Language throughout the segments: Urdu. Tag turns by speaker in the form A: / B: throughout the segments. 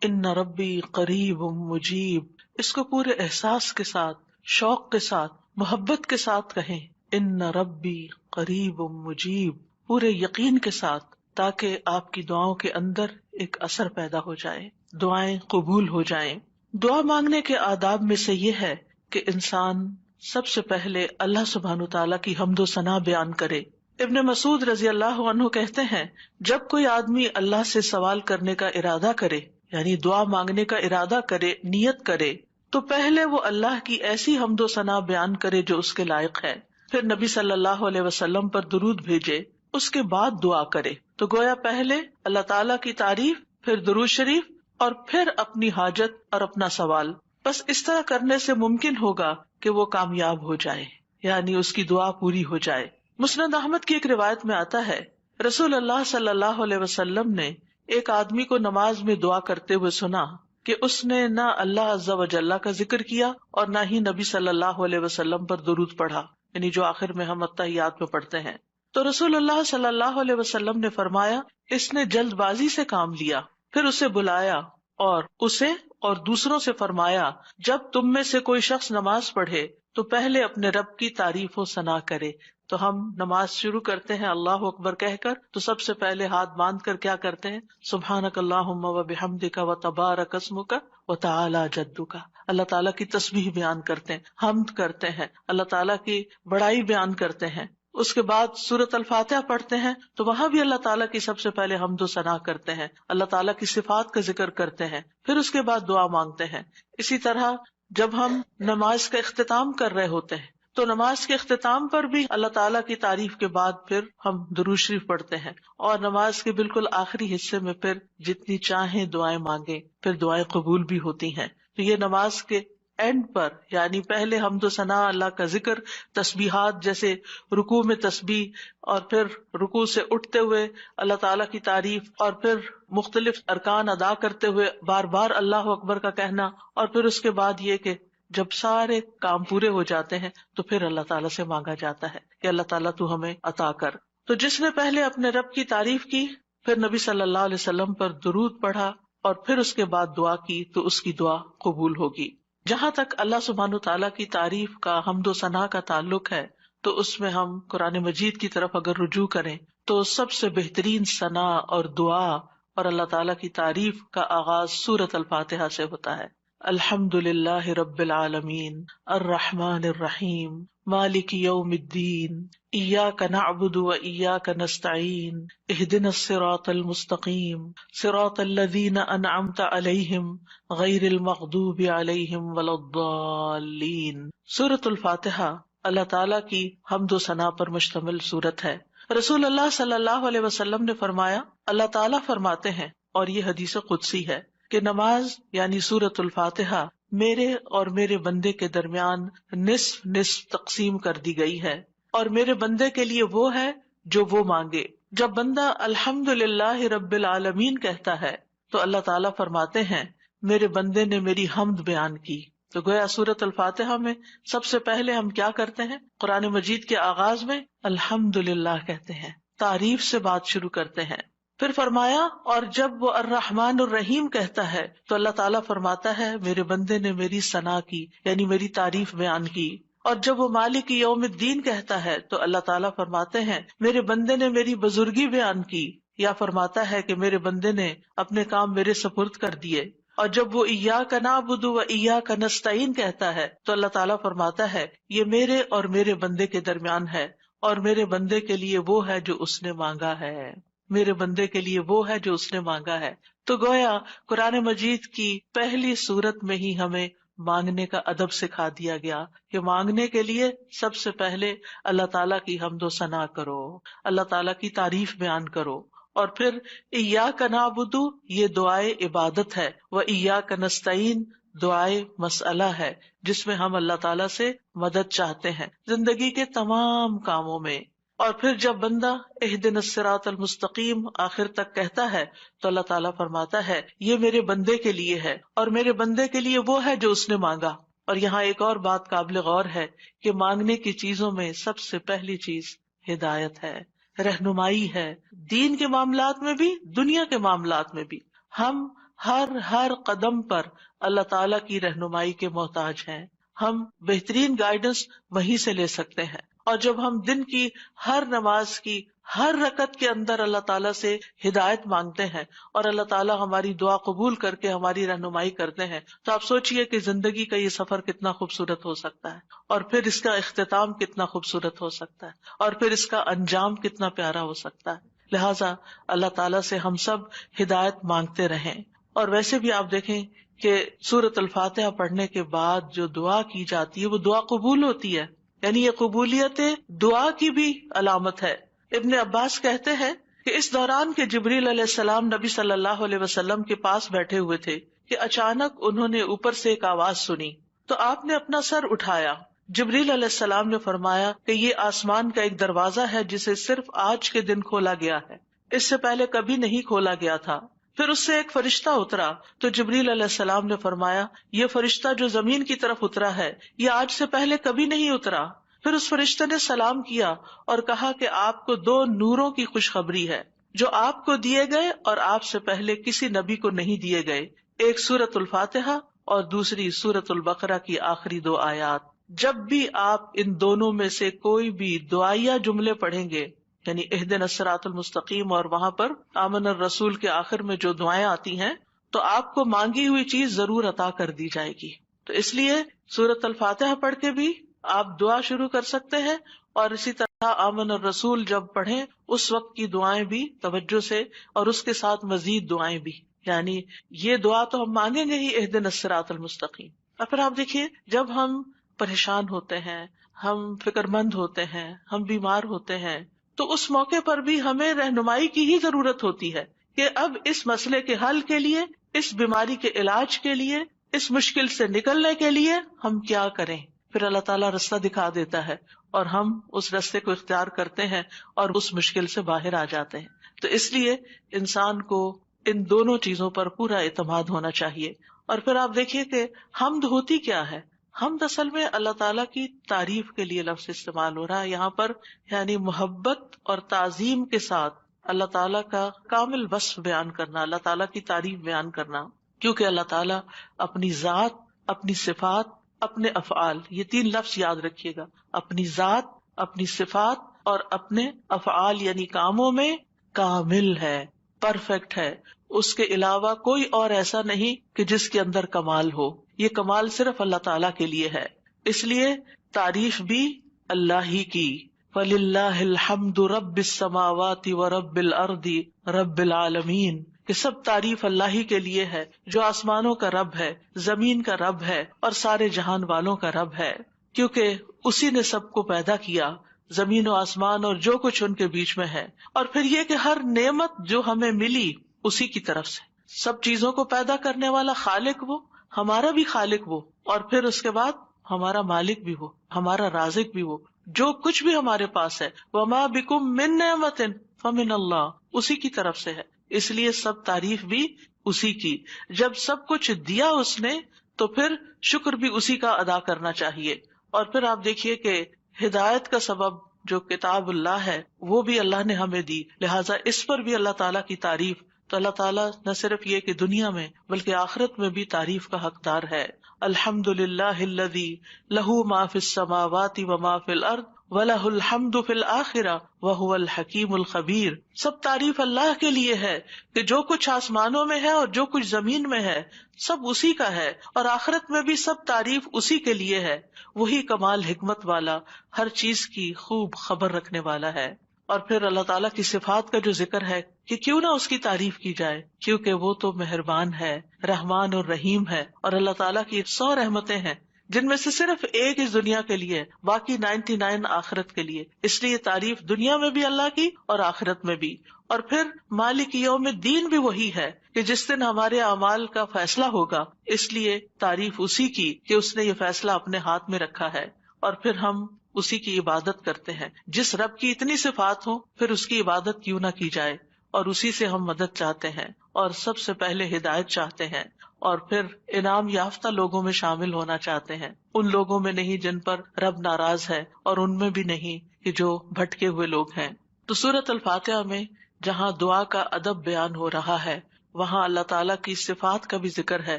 A: ان ربی قریب مجیب، اس کو پورے احساس کے ساتھ، شوق کے ساتھ، محبت کے ساتھ کہیں، ان ربی قریب مجیب، پورے یقین کے ساتھ، تاکہ آپ کی دعاؤں کے اندر ایک اثر پیدا ہو جائے، دعائیں قبول ہو جائیں۔ دعا مانگنے کے آداب میں سے یہ ہے کہ انسان سب سے پہلے اللہ سبحانہ تعالیٰ کی حمد و ثنا بیان کرے۔ ابن مسعود رضی اللہ عنہ کہتے ہیں، جب کوئی آدمی اللہ سے سوال کرنے کا ارادہ کرے، یعنی دعا مانگنے کا ارادہ کرے، نیت کرے، تو پہلے وہ اللہ کی ایسی حمد و ثنا بیان کرے جو اس کے لائق ہے، پھر نبی صلی اللہ علیہ وسلم پر درود بھیجے، اس کے بعد دعا کرے۔ تو گویا پہلے اللہ تعالیٰ کی تعریف، پھر درود شریف، اور پھر اپنی حاجت اور اپنا سوال۔ بس اس طرح کرنے سے ممکن ہوگا کہ وہ کامیاب ہو جائے، یعنی اس کی دعا پوری ہو جائے۔ مسند احمد کی ایک روایت میں آتا ہے، رسول اللہ صلی اللہ علیہ وسلم نے ایک آدمی کو نماز میں دعا کرتے ہوئے سنا کہ اس نے نہ اللہ عز و جل کا ذکر کیا اور نہ ہی نبی صلی اللہ علیہ وسلم پر درود پڑھا، یعنی جو آخر میں ہم اتحیات میں پڑھتے ہیں۔ تو رسول اللہ صلی اللہ علیہ وسلم نے فرمایا، اس نے جلد بازی سے کام لیا۔ پھر اسے بلایا اور اسے اور دوسروں سے فرمایا، جب تم میں سے کوئی شخص نماز پڑھے تو پہلے اپنے رب کی تعریف و ثنا کرے۔ تو ہم نماز شروع کرتے ہیں اللہ اکبر کہہ کر، تو سب سے پہلے ہاتھ باندھ کر کیا کرتے ہیں؟ سبحانک اللہم و بحمدک و تبارک اسمک و تعالی جدک، اللہ تعالیٰ کی تسبیح بیان کرتے ہیں، حمد کرتے ہیں، اللہ تعالیٰ کی بڑائی بیان کرتے ہیں۔ اس کے بعد سورۃ الفاتحہ پڑھتے ہیں تو وہاں بھی اللہ تعالیٰ کی سب سے پہلے حمد و ثنا کرتے ہیں، اللہ تعالیٰ کی صفات کا ذکر کرتے ہیں، پھر اس کے بعد دعا مانگتے ہیں۔ اسی طرح جب ہم نماز کا اختتام کر رہے ہوتے ہیں تو نماز کے اختتام پر بھی اللہ تعالیٰ کی تعریف کے بعد پھر ہم درود شریف پڑھتے ہیں، اور نماز کے بالکل آخری حصے میں پھر جتنی چاہیں دعائیں مانگیں، پھر دعائیں قبول بھی ہوتی ہیں۔ تو یہ نماز کے اینڈ پر، یعنی پہلے حمد و ثنا، اللہ کا ذکر، تسبیحات جیسے رکوع میں تسبیح، اور پھر رکوع سے اٹھتے ہوئے اللہ تعالیٰ کی تعریف، اور پھر مختلف ارکان ادا کرتے ہوئے بار بار اللہ اکبر کا کہنا، اور پھر اس کے بعد یہ کہ جب سارے کام پورے ہو جاتے ہیں تو پھر اللہ تعالیٰ سے مانگا جاتا ہے کہ اللہ تعالیٰ تو ہمیں عطا کر۔ تو جس نے پہلے اپنے رب کی تعریف کی، پھر نبی صلی اللہ علیہ وسلم پر درود پڑھا اور پھر اس کے بعد دعا کی، تو اس کی دعا قبول ہوگی۔ جہاں تک اللہ سبحانہ تعالیٰ کی تعریف کا، حمد و ثنا کا تعلق ہے، تو اس میں ہم قرآن مجید کی طرف اگر رجوع کریں تو سب سے بہترین ثنا اور دعا اور اللہ تعالیٰ کی تعریف کا آغاز سورۃ الفاتحہ سے ہوتا ہے۔ الحمد للہ رب العالمین الرحمن الرحیم مالک یوم الدین ایاک نعبد و ایاک نستعین اہدنا الصراط المستقیم صراط الذین انعمت علیہم غیر المغضوب علیہم ولا الضالین۔ سورۃ الفاتحہ اللہ تعالیٰ کی حمد و ثنا پر مشتمل سورت ہے۔ رسول اللہ صلی اللہ علیہ وسلم نے فرمایا، اللہ تعالیٰ فرماتے ہیں، اور یہ حدیث قدسی ہے، کہ نماز یعنی سورۃ الفاتحہ میرے اور میرے بندے کے درمیان نصف نصف تقسیم کر دی گئی ہے، اور میرے بندے کے لیے وہ ہے جو وہ مانگے۔ جب بندہ الحمد للہ رب العالمین کہتا ہے تو اللہ تعالیٰ فرماتے ہیں، میرے بندے نے میری حمد بیان کی۔ تو گویا سورۃ الفاتحہ میں سب سے پہلے ہم کیا کرتے ہیں؟ قرآن مجید کے آغاز میں الحمد للہ کہتے ہیں، تعریف سے بات شروع کرتے ہیں۔ پھر فرمایا، اور جب وہ الرحمن الرحیم کہتا ہے تو اللہ تعالیٰ فرماتا ہے، میرے بندے نے میری ثنا کی، یعنی میری تعریف بیان کی۔ اور جب وہ مالک یوم الدین کہتا ہے تو اللہ تعالیٰ فرماتے ہیں، میرے بندے نے میری بزرگی بیان کی، یا فرماتا ہے کہ میرے بندے نے اپنے کام میرے سپرد کر دیے۔ اور جب وہ ایاک نعبد و ایاک نستعین کہتا ہے تو اللہ تعالیٰ فرماتا ہے، یہ میرے اور میرے بندے کے درمیان ہے، اور میرے بندے کے لیے وہ ہے جو اس نے مانگا ہے، میرے بندے کے لیے وہ ہے جو اس نے مانگا ہے۔ تو گویا قرآن مجید کی پہلی سورت میں ہی ہمیں مانگنے کا ادب سکھا دیا گیا کہ مانگنے کے لیے سب سے پہلے اللہ تعالیٰ کی حمد و ثنا کرو، اللہ تعالیٰ کی تعریف بیان کرو، اور پھر ایاک نعبد، یہ دعائے عبادت ہے، و ایاک نستعین دعائے مسئلہ ہے، جس میں ہم اللہ تعالیٰ سے مدد چاہتے ہیں زندگی کے تمام کاموں میں۔ اور پھر جب بندہ اہدنا الصراط المستقیم آخر تک کہتا ہے تو اللہ تعالیٰ فرماتا ہے، یہ میرے بندے کے لیے ہے، اور میرے بندے کے لیے وہ ہے جو اس نے مانگا۔ اور یہاں ایک اور بات قابل غور ہے کہ مانگنے کی چیزوں میں سب سے پہلی چیز ہدایت ہے، رہنمائی ہے، دین کے معاملات میں بھی، دنیا کے معاملات میں بھی۔ ہم ہر قدم پر اللہ تعالیٰ کی رہنمائی کے محتاج ہیں. ہم بہترین گائیڈنس وہیں سے لے سکتے ہیں. اور جب ہم دن کی ہر نماز کی ہر رکعت کے اندر اللہ تعالیٰ سے ہدایت مانگتے ہیں اور اللہ تعالیٰ ہماری دعا قبول کر کے ہماری رہنمائی کرتے ہیں، تو آپ سوچئے کہ زندگی کا یہ سفر کتنا خوبصورت ہو سکتا ہے، اور پھر اس کا اختتام کتنا خوبصورت ہو سکتا ہے، اور پھر اس کا انجام کتنا پیارا ہو سکتا ہے. لہٰذا اللہ تعالیٰ سے ہم سب ہدایت مانگتے رہیں. اور ویسے بھی آپ دیکھیں کہ سورۃ الفاتحہ پڑھنے کے بعد جو دعا کی جاتی ہے وہ دعا قبول ہوتی ہے، یعنی یہ قبولیت دعا کی بھی علامت ہے. ابن عباس کہتے ہیں کہ اس دوران کے جبریل علیہ السلام نبی صلی اللہ علیہ وسلم کے پاس بیٹھے ہوئے تھے کہ اچانک انہوں نے اوپر سے ایک آواز سنی تو آپ نے اپنا سر اٹھایا. جبریل علیہ السلام نے فرمایا کہ یہ آسمان کا ایک دروازہ ہے جسے صرف آج کے دن کھولا گیا ہے، اس سے پہلے کبھی نہیں کھولا گیا تھا. پھر اس سے ایک فرشتہ اترا تو جبریل علیہ السلام نے فرمایا یہ فرشتہ جو زمین کی طرف اترا ہے یہ آج سے پہلے کبھی نہیں اترا. پھر اس فرشتے نے سلام کیا اور کہا کہ آپ کو 2 نوروں کی خوشخبری ہے جو آپ کو دیے گئے اور آپ سے پہلے کسی نبی کو نہیں دیے گئے، ایک سورۃ الفاتحہ اور دوسری سورۃ البقرہ کی آخری 2 آیات. جب بھی آپ ان دونوں میں سے کوئی بھی دعائیہ جملے پڑھیں گے، یعنی اہدنا الصراط المستقیم اور وہاں پر آمن الرسول کے آخر میں جو دعائیں آتی ہیں، تو آپ کو مانگی ہوئی چیز ضرور عطا کر دی جائے گی. تو اس لیے سورۃ الفاتحہ پڑھ کے بھی آپ دعا شروع کر سکتے ہیں، اور اسی طرح آمن الرسول جب پڑھیں اس وقت کی دعائیں بھی توجہ سے، اور اس کے ساتھ مزید دعائیں بھی. یعنی یہ دعا تو ہم مانگیں گے ہی، اہدنا الصراط المستقیم. اور پھر آپ دیکھیے جب ہم پریشان ہوتے ہیں، ہم فکر مند ہوتے ہیں، ہم بیمار ہوتے ہیں، تو اس موقع پر بھی ہمیں رہنمائی کی ہی ضرورت ہوتی ہے کہ اب اس مسئلے کے حل کے لیے، اس بیماری کے علاج کے لیے، اس مشکل سے نکلنے کے لیے ہم کیا کریں. پھر اللہ تعالیٰ راستہ دکھا دیتا ہے اور ہم اس راستے کو اختیار کرتے ہیں اور اس مشکل سے باہر آ جاتے ہیں. تو اس لیے انسان کو ان دونوں چیزوں پر پورا اعتماد ہونا چاہیے. اور پھر آپ دیکھیے کہ حمد ہوتی کیا ہے. حمد اصل میں اللہ تعالیٰ کی تعریف کے لیے لفظ استعمال ہو رہا ہے یہاں پر، یعنی محبت اور تعظیم کے ساتھ اللہ تعالیٰ کا کامل وصف بیان کرنا، اللہ تعالیٰ کی تعریف بیان کرنا. کیونکہ اللہ تعالیٰ اپنی ذات، اپنی صفات، اپنے افعال، یہ 3 لفظ یاد رکھیے گا، اپنی ذات، اپنی صفات اور اپنے افعال یعنی کاموں میں کامل ہے، پرفیکٹ ہے. اس کے علاوہ کوئی اور ایسا نہیں کہ جس کے اندر کمال ہو. یہ کمال صرف اللہ تعالیٰ کے لیے ہے. اس لیے تعریف بھی اللہ ہی کی. وَلِلَّهِ الْحَمْدُ رَبِّ السَّمَاوَاتِ وَرَبِّ الْأَرْضِ رَبِّ الْعَالَمِينَ، کہ سب تعریف اللہ ہی کے لیے ہے جو آسمانوں کا رب ہے، زمین کا رب ہے اور سارے جہان والوں کا رب ہے. کیونکہ اسی نے سب کو پیدا کیا، زمین و آسمان اور جو کچھ ان کے بیچ میں ہے. اور پھر یہ کہ ہر نعمت جو ہمیں ملی اسی کی طرف سے. سب چیزوں کو پیدا کرنے والا خالق وہ، ہمارا بھی خالق وہ، اور پھر اس کے بعد ہمارا مالک بھی وہ، ہمارا رازق بھی وہ. جو کچھ بھی ہمارے پاس ہے، وما بکم من نعمت فمن اللہ، اسی کی طرف سے ہے. اس لیے سب تعریف بھی اسی کی. جب سب کچھ دیا اس نے تو پھر شکر بھی اسی کا ادا کرنا چاہیے. اور پھر آپ دیکھیے کہ ہدایت کا سبب جو کتاب اللہ ہے وہ بھی اللہ نے ہمیں دی، لہٰذا اس پر بھی اللہ تعالیٰ کی تعریف. تو اللہ تعالیٰ نہ صرف یہ کہ دنیا میں بلکہ آخرت میں بھی تعریف کا حقدار ہے. الحمد للہ الذی لہ ما فی السماوات وما فی الارض وَلَهُ الْحَمْدُ فِي الْآخِرَةِ وَهُوَ الْحَكِيمُ الْخَبِيرُ. سب تعریف اللہ کے لیے ہے کہ جو کچھ آسمانوں میں ہے اور جو کچھ زمین میں ہے سب اسی کا ہے، اور آخرت میں بھی سب تعریف اسی کے لیے ہے. وہی کمال حکمت والا، ہر چیز کی خوب خبر رکھنے والا ہے. اور پھر اللہ تعالیٰ کی صفات کا جو ذکر ہے کہ کیوں نہ اس کی تعریف کی جائے، کیونکہ وہ تو مہربان ہے، رحمان اور رحیم ہے. اور اللہ تعالیٰ کی 100 رحمتیں ہیں جن میں سے صرف ایک اس دنیا کے لیے، باقی 99 آخرت کے لیے. اس لیے تعریف دنیا میں بھی اللہ کی اور آخرت میں بھی. اور پھر مالک یوم الدین بھی وہی ہے کہ جس دن ہمارے اعمال کا فیصلہ ہوگا، اس لیے تعریف اسی کی کہ اس نے یہ فیصلہ اپنے ہاتھ میں رکھا ہے. اور پھر ہم اسی کی عبادت کرتے ہیں. جس رب کی اتنی صفات ہوں پھر اس کی عبادت کیوں نہ کی جائے، اور اسی سے ہم مدد چاہتے ہیں اور سب سے پہلے ہدایت چاہتے ہیں، اور پھر انعام یافتہ لوگوں میں شامل ہونا چاہتے ہیں. ان لوگوں میں نہیں جن پر رب ناراض ہے، اور ان میں بھی نہیں کہ جو بھٹکے ہوئے لوگ ہیں. تو سورۃ الفاتحہ میں جہاں دعا کا ادب بیان ہو رہا ہے وہاں اللہ تعالیٰ کی صفات کا بھی ذکر ہے،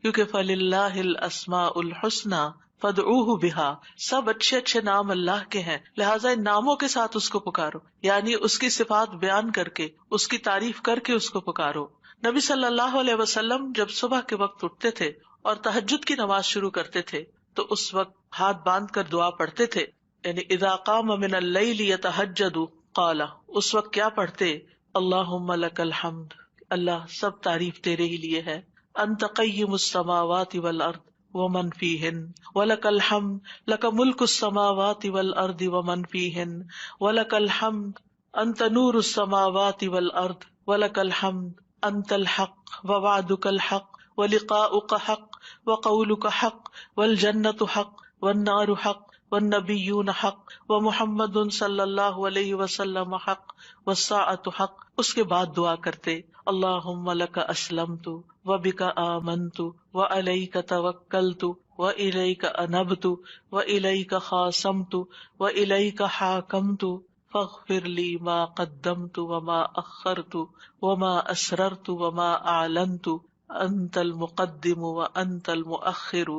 A: کیونکہ فَلِلَّهِ الْأَسْمَاءُ الْحُسْنَى فَادْعُوهُ بِهَا، سب اچھے اچھے نام اللہ کے ہیں، لہٰذا ان ناموں کے ساتھ اس کو پکارو، یعنی اس کی صفات بیان کر کے، اس کی تعریف کر کے اس کو پکارو۔ نبی صلی اللہ علیہ وسلم جب صبح کے وقت اٹھتے تھے اور تہجد کی نماز شروع کرتے تھے تو اس وقت ہاتھ باندھ کر دعا پڑھتے تھے، یعنی اذا قام من اللیل یتہجد قال، اس وقت کیا پڑھتے؟ اللہم لک الحمد، اللہ سب تعریف تیرے ہی لیے ہے، انت قیم السماوات والارض ومن فیہن ولک الحمد لک ملک السماوات والارض ومن فیہن ولک الحمد انت نور السماوات والارض ولک الحمد انت الحق ووعدک الحق ولقاؤک حق وقولک حق والجنۃ حق والنار حق والنبیون حق ومحمد صلی اللہ علیہ وسلم حق والساعۃ حق۔ اس کے بعد دعا کرتے اللہم لک اسلمت وبک آمنت وعلیک توکلت وإلیک انبت وإلیک خاصمت وإلیک حاکمت فاغفر لی ما قدمت وما اخرت وما اسررت وما اعلنت انت المقدم وانت المؤخر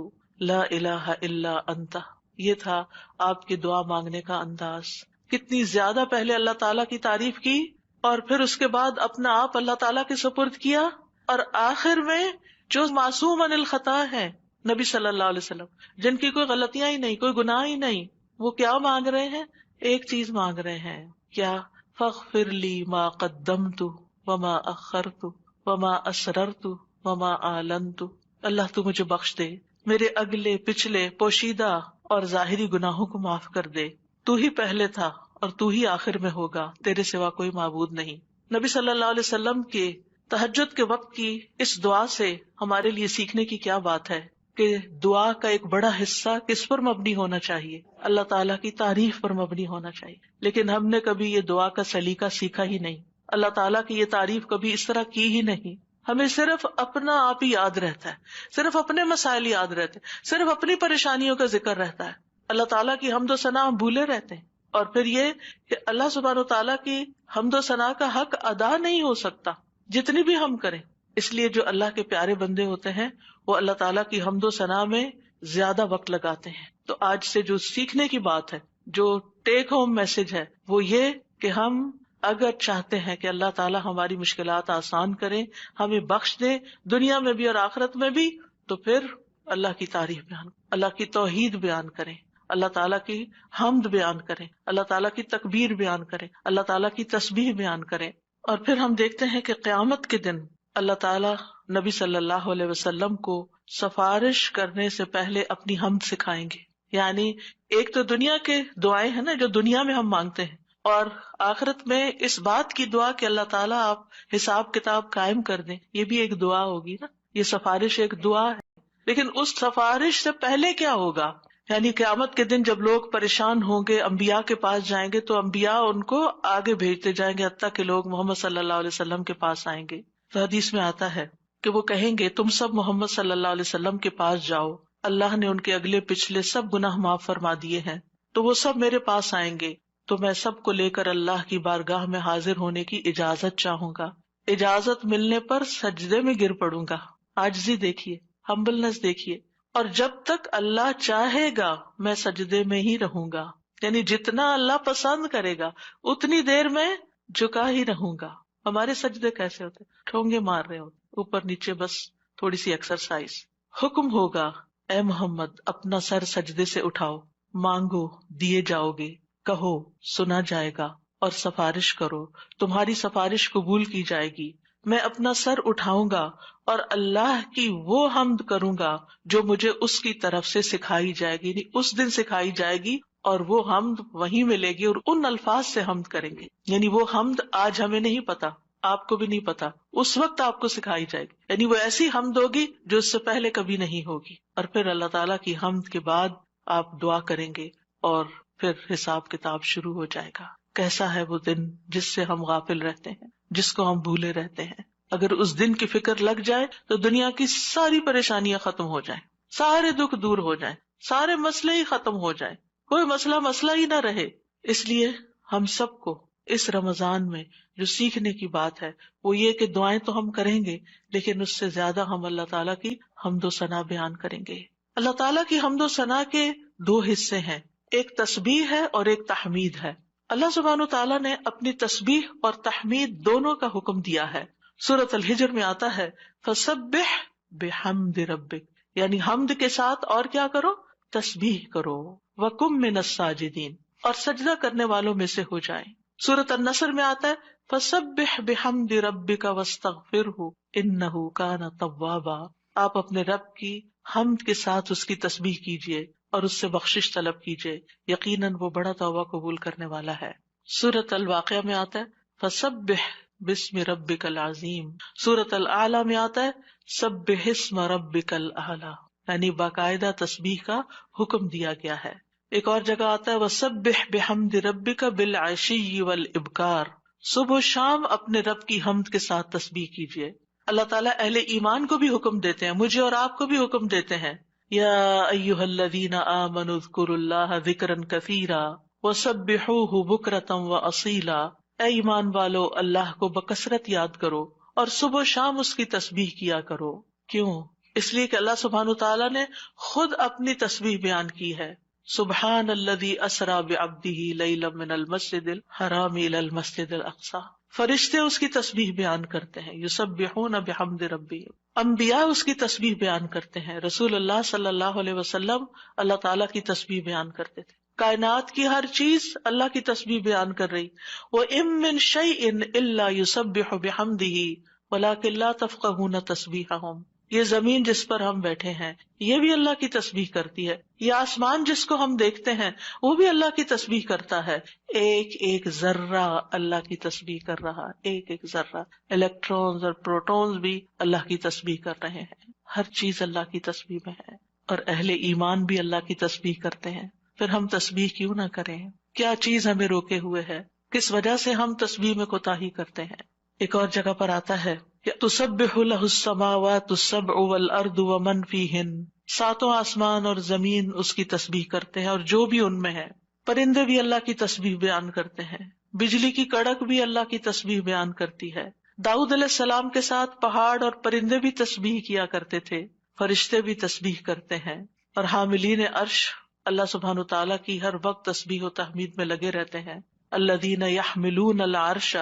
A: لا الہ الا انت۔ یہ تھا آپ کی دعا مانگنے کا انداز۔ کتنی زیادہ پہلے اللہ تعالیٰ کی تعریف کی اور پھر اس کے بعد اپنا آپ اللہ تعالیٰ کے سپرد کیا، اور آخر میں جو معصوم عن الخطا ہے نبی صلی اللہ علیہ وسلم، جن کی کوئی غلطیاں ہی نہیں، کوئی گناہ ہی نہیں، وہ کیا مانگ رہے ہیں؟ ایک چیز مانگ رہے ہیں، کیا؟ فاغفر لی ما قدمت وما اخرت وما اسررت وما اعلنت، اللہ تو مجھے بخش دے، میرے اگلے پچھلے پوشیدہ اور ظاہری گناہوں کو معاف کر دے، تو ہی پہلے تھا اور تو ہی آخر میں ہوگا، تیرے سوا کوئی معبود نہیں۔ نبی صلی اللہ علیہ وسلم کے تہجد کے وقت کی اس دعا سے ہمارے لیے سیکھنے کی کیا بات ہے کہ دعا کا ایک بڑا حصہ کس پر مبنی ہونا چاہیے؟ اللہ تعالیٰ کی تعریف پر مبنی ہونا چاہیے۔ لیکن ہم نے کبھی یہ دعا کا سلیقہ سیکھا ہی نہیں، اللہ تعالیٰ کی یہ تعریف کبھی اس طرح کی ہی نہیں۔ ہمیں صرف اپنا آپ ہی یاد رہتا ہے، صرف اپنے مسائل یاد رہتے ہیں، صرف اپنی پریشانیوں کا ذکر رہتا ہے، اللہ تعالیٰ کی حمد و ثنا ہم بھولے رہتے ہیں۔ اور پھر یہ کہ اللہ سبحانہ و تعالیٰ کی حمد و ثنا کا حق ادا نہیں ہو سکتا جتنی بھی ہم کریں، اس لیے جو اللہ کے پیارے بندے ہوتے ہیں وہ اللہ تعالیٰ کی حمد و ثنا میں زیادہ وقت لگاتے ہیں۔ تو آج سے جو سیکھنے کی بات ہے، جو ٹیک ہوم میسج ہے، وہ یہ کہ ہم اگر چاہتے ہیں کہ اللہ تعالیٰ ہماری مشکلات آسان کریں، ہمیں بخش دے دنیا میں بھی اور آخرت میں بھی، تو پھر اللہ کی تعریف بیان، اللہ کی توحید بیان کریں، اللہ تعالیٰ کی حمد بیان کریں، اللہ تعالیٰ کی تکبیر بیان کریں، اللہ تعالیٰ کی تسبیح بیان کریں۔ اور پھر ہم دیکھتے ہیں کہ قیامت کے دن اللہ تعالیٰ نبی صلی اللہ علیہ وسلم کو سفارش کرنے سے پہلے اپنی حمد سکھائیں گے۔ یعنی ایک تو دنیا کے دعائیں ہیں نا جو دنیا میں ہم مانگتے ہیں، اور آخرت میں اس بات کی دعا کہ اللہ تعالیٰ آپ حساب کتاب قائم کر دیں، یہ بھی ایک دعا ہوگی نا، یہ سفارش ایک دعا ہے۔ لیکن اس سفارش سے پہلے کیا ہوگا؟ یعنی قیامت کے دن جب لوگ پریشان ہوں گے، انبیاء کے پاس جائیں گے تو انبیاء ان کو آگے بھیجتے جائیں گے، حتیٰ کہ لوگ محمد صلی اللہ علیہ وسلم کے پاس آئیں گے۔ تو حدیث میں آتا ہے کہ وہ کہیں گے تم سب محمد صلی اللہ علیہ وسلم کے پاس جاؤ، اللہ نے ان کے اگلے پچھلے سب گناہ معاف فرما دیے ہیں، تو وہ سب میرے پاس آئیں گے، تو میں سب کو لے کر اللہ کی بارگاہ میں حاضر ہونے کی اجازت چاہوں گا۔ اجازت ملنے پر سجدے میں گر پڑوں گا۔ عاجزی دیکھیے، ہمبلنس دیکھیے، اور جب تک اللہ چاہے گا میں سجدے میں ہی رہوں گا، یعنی جتنا اللہ پسند کرے گا اتنی دیر میں جھکا ہی رہوں گا۔ ہمارے سجدے کیسے ہوتے؟ ٹھونگے مار رہے ہوتے، اوپر نیچے، بس تھوڑی سی ایکسرسائز۔ حکم ہوگا اے محمد اپنا سر سجدے سے اٹھاؤ، مانگو دیے جاؤ گے، کہو سنا جائے گا، اور سفارش کرو تمہاری سفارش قبول کی جائے گی۔ میں اپنا سر اٹھاؤں گا اور اللہ کی وہ حمد کروں گا جو مجھے اس کی طرف سے سکھائی جائے گی، یعنی اس دن سکھائی جائے گی، اور وہ حمد وہیں ملے گی اور ان الفاظ سے حمد کریں گے۔ یعنی وہ حمد آج ہمیں نہیں پتا، آپ کو بھی نہیں پتا، اس وقت آپ کو سکھائی جائے گی، یعنی وہ ایسی حمد ہوگی جو اس سے پہلے کبھی نہیں ہوگی۔ اور پھر اللہ تعالیٰ کی حمد کے بعد آپ دعا کریں گے اور پھر حساب کتاب شروع ہو جائے گا۔ کیسا ہے وہ دن جس سے ہم غافل رہتے ہیں، جس کو ہم بھولے رہتے ہیں۔ اگر اس دن کی فکر لگ جائے تو دنیا کی ساری پریشانیاں ختم ہو جائیں، سارے دکھ دور ہو جائیں، سارے مسئلے ہی ختم ہو جائیں، کوئی مسئلہ ہی نہ رہے۔ اس لیے ہم سب کو اس رمضان میں جو سیکھنے کی بات ہے وہ یہ کہ دعائیں تو ہم کریں گے، لیکن اس سے زیادہ ہم اللہ تعالیٰ کی حمد و ثنا بیان کریں گے۔ اللہ تعالیٰ کی حمد و ثنا کے دو حصے ہیں، ایک تسبیح ہے اور ایک تحمید ہے۔ اللہ سبحانہ و تعالیٰ نے اپنی تسبیح اور تحمید دونوں کا حکم دیا ہے۔ سورۃ الحجر میں آتا ہے فسبح بحمد ربک، یعنی حمد کے ساتھ اور کیا کرو؟ تسبیح کرو۔ وکم من الساجدین، اور سجدہ کرنے والوں میں سے ہو جائیں۔ سورۃ النصر میں آتا ہے فسبح بحمد ربک واستغفرہ انہ کان توابا، آپ اپنے رب کی حمد کے ساتھ اس کی تسبیح کیجیے اور اس سے بخشش طلب کیجیے، یقیناً وہ بڑا توبہ قبول کرنے والا ہے۔ سورۃ الواقعہ میں آتا ہے فسبح بسم ربک العظیم۔ سورۃ الاعلی میں آتا ہے سبح اسم ربک الاعلی، یعنی باقاعدہ تسبیح کا حکم دیا گیا ہے۔ ایک اور جگہ آتا ہے وسبح بحمد ربک بالعشی والابکار، صبح و شام اپنے رب کی حمد کے ساتھ تسبیح کیجیے۔ اللہ تعالیٰ اہل ایمان کو بھی حکم دیتے ہیں، مجھے اور آپ کو بھی حکم دیتے ہیں، یا ایھا الذین آمنوا اذکروا اللہ ذکرا کثیرا وسبحوہ بکرۃ واصیلا، اے ایمان والو اللہ کو بکثرت یاد کرو اور صبح و شام اس کی تسبیح کیا کرو۔ کیوں؟ اس لیے کہ اللہ سبحانہ تعالیٰ نے خود اپنی تسبیح بیان کی ہے، سبحان الذی اسری بعبدہ لیلا من المسجد الحرام الی المسجد الاقصی۔ فرشتے اس کی تسبیح بیان کرتے ہیں، یسبحون بحمد ربہم، انبیاء اس کی تسبیح بیان کرتے ہیں، رسول اللہ صلی اللہ علیہ وسلم اللہ تعالیٰ کی تسبیح بیان کرتے تھے، کائنات کی ہر چیز اللہ کی تسبیح بیان کر رہی۔ وَإِن مِّن شَيْءٍ إِلَّا يُسَبِّحُ بِحَمْدِهِ وَلَٰكِن لَّا تَفْقَهُونَ تَسْبِيحَهُمْ، یہ زمین جس پر ہم بیٹھے ہیں یہ بھی اللہ کی تسبیح کرتی ہے، یہ آسمان جس کو ہم دیکھتے ہیں وہ بھی اللہ کی تسبیح کرتا ہے، ایک ایک ذرہ اللہ کی تسبیح کر رہا، ایک ایک ذرہ، الیکٹرونز اور پروٹونز بھی اللہ کی تسبیح کر رہے ہیں، ہر چیز اللہ کی تسبیح میں ہے، اور اہل ایمان بھی اللہ کی تسبیح کرتے ہیں۔ پھر ہم تسبیح کیوں نہ کریں؟ کیا چیز ہمیں روکے ہوئے ہے؟ کس وجہ سے ہم تسبیح میں کوتاہی کرتے ہیں؟ ایک اور جگہ پر آتا ہے تسبح لہ السماوات السبع والارض ومن فیہن، ساتوں آسمان اور زمین اس کی تسبیح کرتے ہیں اور جو بھی ان میں ہے، پرندے بھی اللہ کی تسبیح بیان کرتے ہیں، بجلی کی کڑک بھی اللہ کی تسبیح بیان کرتی ہے، داؤد علیہ السلام کے ساتھ پہاڑ اور پرندے بھی تسبیح کیا کرتے تھے، فرشتے بھی تسبیح کرتے ہیں، اور حاملین عرش اللہ سبحانہ تعالیٰ کی ہر وقت تسبیح و تحمید میں لگے رہتے ہیں۔ الذین یحملون العرش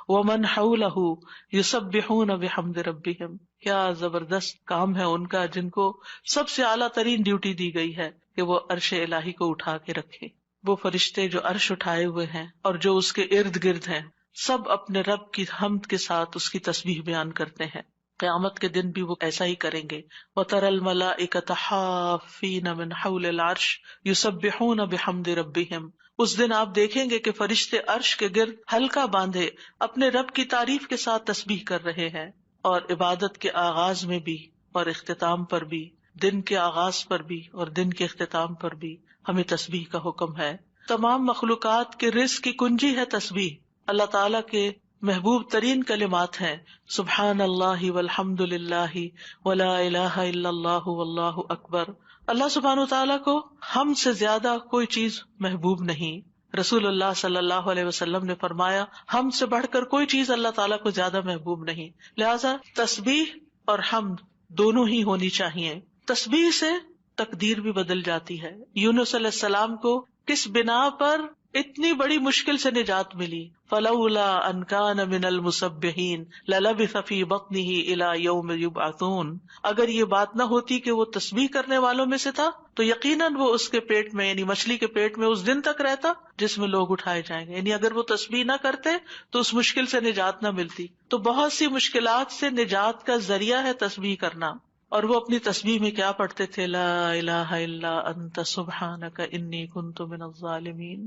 A: ومن حولہ یسبحون بحمد ربہم، کیا زبردست کام ہے ان کا، جن کو سب سے اعلیٰ ترین ڈیوٹی دی گئی ہے کہ وہ عرش الہی کو اٹھا کے رکھے۔ وہ فرشتے جو عرش اٹھائے ہوئے ہیں اور جو اس کے ارد گرد ہیں، سب اپنے رب کی حمد کے ساتھ اس کی تسبیح بیان کرتے ہیں۔ قیامت کے دن بھی وہ ایسا ہی کریں گے۔ وَتَرَى الْمَلَائِكَةَ حَافِّينَ مِنْ حَوْلِ الْعَرْشِ يُسَبِّحُونَ بِحَمْدِ رَبِّهِمْ، اس دن آپ دیکھیں گے کہ فرشتے عرش کے گرد حلقہ باندھے اپنے رب کی تعریف کے ساتھ تسبیح کر رہے ہیں۔ اور عبادت کے آغاز میں بھی اور اختتام پر بھی، دن کے آغاز پر بھی اور دن کے اختتام پر بھی ہمیں تسبیح کا حکم ہے۔ تمام مخلوقات کے رزق کی کنجی ہے تسبیح، اللہ تعالیٰ کے محبوب ترین کلمات ہیں، سبحان اللہ والحمد للہ ولا الہ الا اللہ واللہ اکبر۔ اللہ سبحانہ تعالیٰ کو ہم سے زیادہ کوئی چیز محبوب نہیں۔ رسول اللہ صلی اللہ علیہ وسلم نے فرمایا ہم سے بڑھ کر کوئی چیز اللہ تعالیٰ کو زیادہ محبوب نہیں، لہذا تسبیح اور حمد دونوں ہی ہونی چاہیے۔ تسبیح سے تقدیر بھی بدل جاتی ہے۔ یونس علیہ السلام کو کس بنا پر اتنی بڑی مشکل سے نجات ملی؟ فلولا ان کان من المسبحین للبث فی بطنہ الی یوم یبعثون، اگر یہ بات نہ ہوتی کہ وہ تسبیح کرنے والوں میں سے تھا تو یقیناً وہ اس کے پیٹ میں، یعنی مچھلی کے پیٹ میں اس دن تک رہتا جس میں لوگ اٹھائے جائیں گے، یعنی اگر وہ تسبیح نہ کرتے تو اس مشکل سے نجات نہ ملتی۔ تو بہت سی مشکلات سے نجات کا ذریعہ ہے تسبیح کرنا۔ اور وہ اپنی تسبیح میں کیا پڑھتے تھے؟ لا الہ الا انت سبحانک انی کنت من الظالمین۔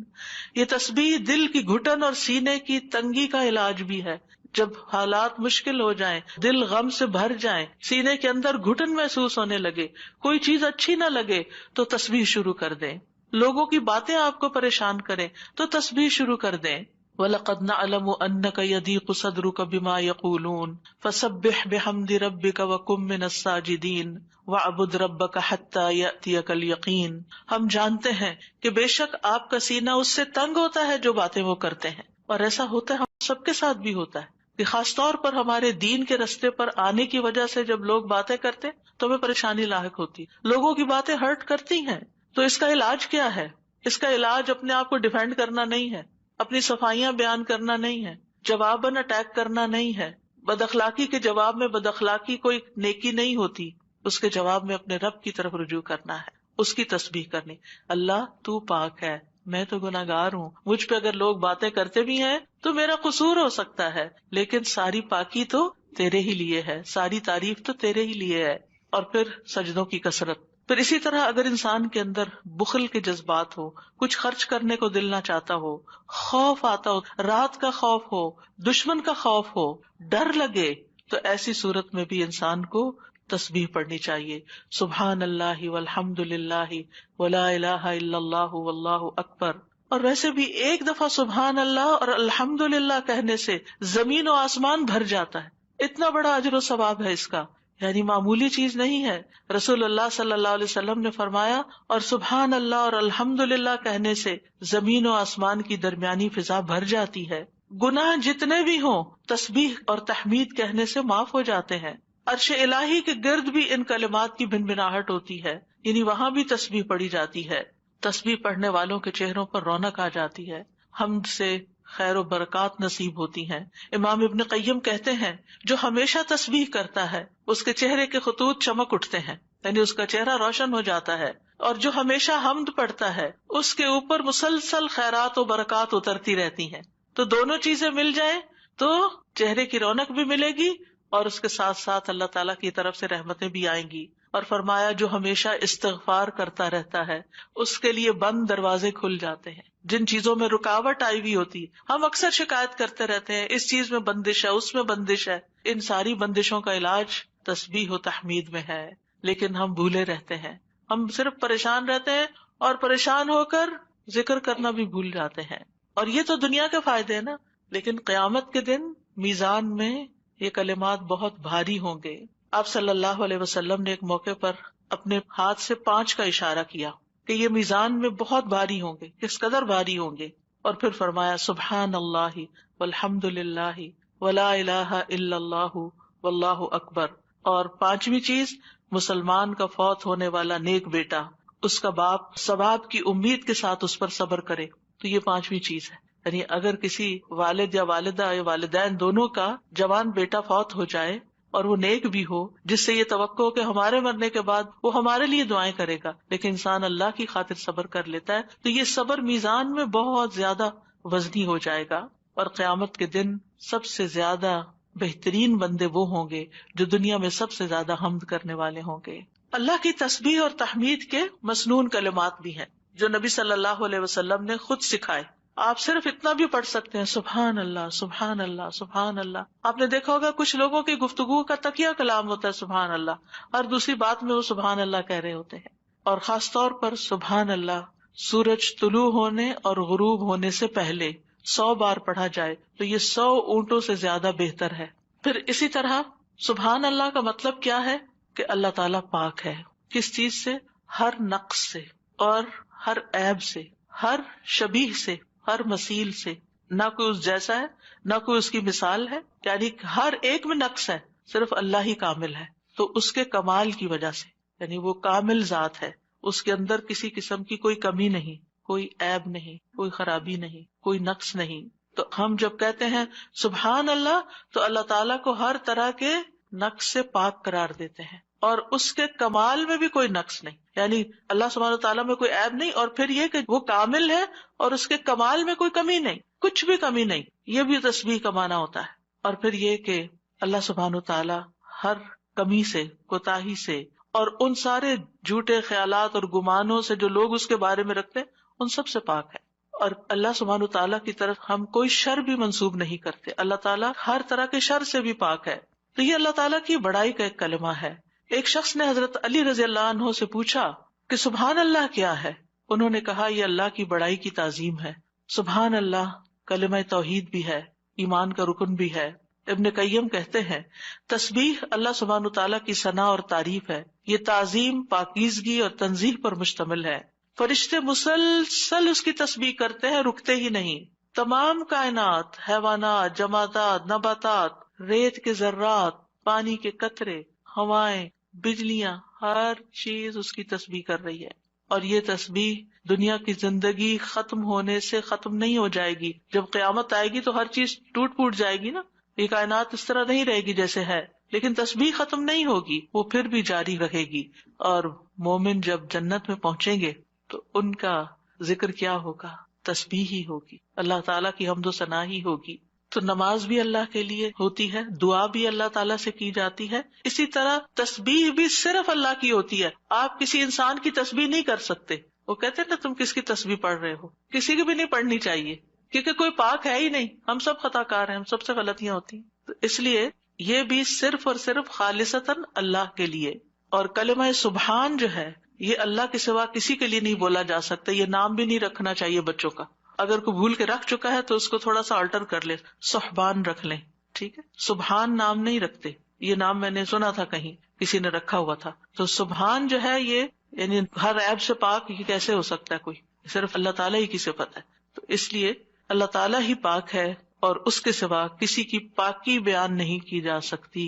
A: یہ تسبیح دل کی گھٹن اور سینے کی تنگی کا علاج بھی ہے۔ جب حالات مشکل ہو جائیں، دل غم سے بھر جائیں، سینے کے اندر گھٹن محسوس ہونے لگے، کوئی چیز اچھی نہ لگے تو تسبیح شروع کر دیں۔ لوگوں کی باتیں آپ کو پریشان کریں تو تسبیح شروع کر دیں۔ وَلَقَدْ نَعْلَمُ أَنَّكَ يَضِيقُ صَدْرُكَ بِمَا يَقُولُونَ فَسَبِّحْ بِحَمْدِ رَبِّكَ وَكُن مِّنَ السَّاجِدِينَ وَاعْبُدْ رَبَّكَ حَتَّى يَأْتِيَكَ الْيَقِينُ۔ ہم جانتے ہیں کہ بے شک آپ کا سینہ اس سے تنگ ہوتا ہے جو باتیں وہ کرتے ہیں، اور ایسا ہوتا ہے، ہم سب کے ساتھ بھی ہوتا ہے کہ خاص طور پر ہمارے دین کے رستے پر آنے کی وجہ سے جب لوگ باتیں کرتے تو ہمیں پریشانی لاحق ہوتی، لوگوں کی باتیں ہرٹ کرتی ہیں. تو اس کا علاج کیا ہے؟ اس کا علاج اپنے آپ کو ڈیفینڈ کرنا نہیں ہے، اپنی صفائیاں بیان کرنا نہیں ہے، جواباً اٹیک کرنا نہیں ہے. بد اخلاقی کے جواب میں بد اخلاقی کوئی نیکی نہیں ہوتی، اس کے جواب میں اپنے رب کی طرف رجوع کرنا ہے، اس کی تسبیح کرنی. اللہ تو پاک ہے، میں تو گناہگار ہوں، مجھ پہ اگر لوگ باتیں کرتے بھی ہیں تو میرا قصور ہو سکتا ہے، لیکن ساری پاکی تو تیرے ہی لیے ہے، ساری تعریف تو تیرے ہی لیے ہے. اور پھر سجدوں کی کثرت. پھر اسی طرح اگر انسان کے اندر بخل کے جذبات ہو، کچھ خرچ کرنے کو دل نہ چاہتا ہو، خوف آتا ہو، رات کا خوف ہو، دشمن کا خوف ہو، ڈر لگے، تو ایسی صورت میں بھی انسان کو تسبیح پڑھنی چاہیے. سبحان اللہ والحمد للہ ولا الہ الا اللہ واللہ اکبر. اور ویسے بھی ایک دفعہ سبحان اللہ اور الحمد للہ کہنے سے زمین و آسمان بھر جاتا ہے. اتنا بڑا اجر و ثواب ہے اس کا، یعنی معمولی چیز نہیں ہے. رسول اللہ صلی اللہ علیہ وسلم نے فرمایا، اور سبحان اللہ اور الحمد للہ کہنے سے زمین و آسمان کی درمیانی فضا بھر جاتی ہے. گناہ جتنے بھی ہوں تسبیح اور تحمید کہنے سے معاف ہو جاتے ہیں. عرش الہی کے گرد بھی ان کلمات کی بھنبھناہٹ ہوتی ہے، یعنی وہاں بھی تسبیح پڑھی جاتی ہے. تسبیح پڑھنے والوں کے چہروں پر رونق آ جاتی ہے، حمد سے خیر و برکات نصیب ہوتی ہیں. امام ابن قیم کہتے ہیں، جو ہمیشہ تسبیح کرتا ہے اس کے چہرے کے خطوط چمک اٹھتے ہیں، یعنی اس کا چہرہ روشن ہو جاتا ہے. اور جو ہمیشہ حمد پڑھتا ہے اس کے اوپر مسلسل خیرات و برکات اترتی رہتی ہیں. تو دونوں چیزیں مل جائیں تو چہرے کی رونق بھی ملے گی اور اس کے ساتھ ساتھ اللہ تعالیٰ کی طرف سے رحمتیں بھی آئیں گی. اور فرمایا، جو ہمیشہ استغفار کرتا رہتا ہے اس کے لیے بند دروازے کھل جاتے ہیں. جن چیزوں میں رکاوٹ آئی ہوئی ہوتی، ہم اکثر شکایت کرتے رہتے ہیں اس چیز میں بندش ہے، اس میں بندش ہے. ان ساری بندشوں کا علاج تسبیح و تحمید میں ہے، لیکن ہم بھولے رہتے ہیں. ہم صرف پریشان رہتے ہیں اور پریشان ہو کر ذکر کرنا بھی بھول جاتے ہیں. اور یہ تو دنیا کے فائدے ہیں نا، لیکن قیامت کے دن میزان میں یہ کلمات بہت بھاری ہوں گے. آپ صلی اللہ علیہ وسلم نے ایک موقع پر اپنے ہاتھ سے 5 کا اشارہ کیا کہ یہ میزان میں بہت بھاری ہوں گے، کس قدر بھاری ہوں گے. اور پھر فرمایا، سبحان اللہ والحمد للہ ولا الہ الا اللہ واللہ اکبر. اور 5ویں چیز، مسلمان کا فوت ہونے والا نیک بیٹا، اس کا باپ ثواب کی امید کے ساتھ اس پر صبر کرے. تو یہ 5ویں چیز ہے. یعنی اگر کسی والد یا والدہ یا والدین دونوں کا جوان بیٹا فوت ہو جائے اور وہ نیک بھی ہو، جس سے یہ توقع ہو کہ ہمارے مرنے کے بعد وہ ہمارے لیے دعائیں کرے گا، لیکن انسان اللہ کی خاطر صبر کر لیتا ہے، تو یہ صبر میزان میں بہت زیادہ وزنی ہو جائے گا. اور قیامت کے دن سب سے زیادہ بہترین بندے وہ ہوں گے جو دنیا میں سب سے زیادہ حمد کرنے والے ہوں گے. اللہ کی تسبیح اور تحمید کے مسنون کلمات بھی ہیں جو نبی صلی اللہ علیہ وسلم نے خود سکھائے. آپ صرف اتنا بھی پڑھ سکتے ہیں، سبحان اللہ سبحان اللہ سبحان اللہ. آپ نے دیکھا ہوگا کچھ لوگوں کی گفتگو کا تکیہ کلام ہوتا ہے سبحان اللہ، اور دوسری بات میں وہ سبحان اللہ کہہ رہے ہوتے ہیں. اور خاص طور پر سبحان اللہ سورج طلوع ہونے اور غروب ہونے سے پہلے 100 بار پڑھا جائے تو یہ 100 اونٹوں سے زیادہ بہتر ہے. پھر اسی طرح سبحان اللہ کا مطلب کیا ہے کہ اللہ تعالیٰ پاک ہے. کس چیز سے؟ ہر نقص سے اور ہر عیب سے، ہر شبیہ سے، ہر مثیل سے. نہ کوئی اس جیسا ہے، نہ کوئی اس کی مثال ہے، یعنی ہر ایک میں نقص ہے، صرف اللہ ہی کامل ہے. تو اس کے کمال کی وجہ سے، یعنی وہ کامل ذات ہے، اس کے اندر کسی قسم کی کوئی کمی نہیں، کوئی عیب نہیں، کوئی خرابی نہیں، کوئی نقص نہیں. تو ہم جب کہتے ہیں سبحان اللہ تو اللہ تعالیٰ کو ہر طرح کے نقص سے پاک قرار دیتے ہیں، اور اس کے کمال میں بھی کوئی نقص نہیں، یعنی اللہ سبحانہ تعالیٰ میں کوئی عیب نہیں. اور پھر یہ کہ وہ کامل ہے اور اس کے کمال میں کوئی کمی نہیں، کچھ بھی کمی نہیں. یہ بھی تسبیح کا معنی ہوتا ہے. اور پھر یہ کہ اللہ سبحانہ تعالیٰ ہر کمی سے، کوتاہی سے، اور ان سارے جھوٹے خیالات اور گمانوں سے جو لوگ اس کے بارے میں رکھتے ہیں، ان سب سے پاک ہے. اور اللہ سبحانہ تعالیٰ کی طرف ہم کوئی شر بھی منسوب نہیں کرتے. اللہ تعالیٰ ہر طرح کے شر سے بھی پاک ہے. تو یہ اللہ تعالیٰ کی بڑائی کا ایک کلمہ ہے. ایک شخص نے حضرت علی رضی اللہ عنہ سے پوچھا کہ سبحان اللہ کیا ہے؟ انہوں نے کہا یہ اللہ کی بڑائی کی تعظیم ہے. سبحان اللہ کلمہ توحید بھی ہے، ایمان کا رکن بھی ہے. ابن قیم کہتے ہیں تسبیح اللہ سبحانہ تعالیٰ کی ثنا اور تعریف ہے. یہ تعظیم، پاکیزگی اور تنزیہ پر مشتمل ہے. فرشتے مسلسل اس کی تسبیح کرتے ہیں، رکتے ہی نہیں. تمام کائنات، حیوانات، جمادات، نباتات، ریت کے ذرات، پانی کے قطرے، ہوائیں، بجلیاں، ہر چیز اس کی تسبیح کر رہی ہے. اور یہ تسبیح دنیا کی زندگی ختم ہونے سے ختم نہیں ہو جائے گی. جب قیامت آئے گی تو ہر چیز ٹوٹ پھوٹ جائے گی نا، یہ کائنات اس طرح نہیں رہے گی جیسے ہے، لیکن تسبیح ختم نہیں ہوگی، وہ پھر بھی جاری رہے گی. اور مومن جب جنت میں پہنچیں گے تو ان کا ذکر کیا ہوگا؟ تسبیح ہی ہوگی، اللہ تعالیٰ کی حمد و ثنا ہی ہوگی. تو نماز بھی اللہ کے لیے ہوتی ہے، دعا بھی اللہ تعالیٰ سے کی جاتی ہے، اسی طرح تسبیح بھی صرف اللہ کی ہوتی ہے. آپ کسی انسان کی تسبیح نہیں کر سکتے. وہ کہتے ہیں نا تم کس کی تسبیح پڑھ رہے ہو، کسی کی بھی نہیں پڑھنی چاہیے، کیونکہ کوئی پاک ہے ہی نہیں، ہم سب خطا کار ہیں، ہم سب سے غلطیاں ہوتی ہیں. تو اس لیے یہ بھی صرف اور صرف خالصتاً اللہ کے لیے. اور کلمہ سبحان جو ہے یہ اللہ کے سوا کسی کے لیے نہیں بولا جا سکتا. یہ نام بھی نہیں رکھنا چاہیے بچوں کا. اگر کوئی بھول کے رکھ چکا ہے تو اس کو تھوڑا سا آلٹر کر لے، سبحان رکھ لیں، ٹھیک ہے. سبحان نام نہیں رکھتے، یہ نام میں نے سنا تھا کہیں کسی نے رکھا ہوا تھا. تو سبحان جو ہے یہ یعنی ہر عیب سے پاک یہ کیسے ہو سکتا ہے، کوئی صرف اللہ تعالیٰ ہی کی صفت ہے. تو اس لیے اللہ تعالیٰ ہی پاک ہے اور اس کے سوا کسی کی پاکی بیان نہیں کی جا سکتی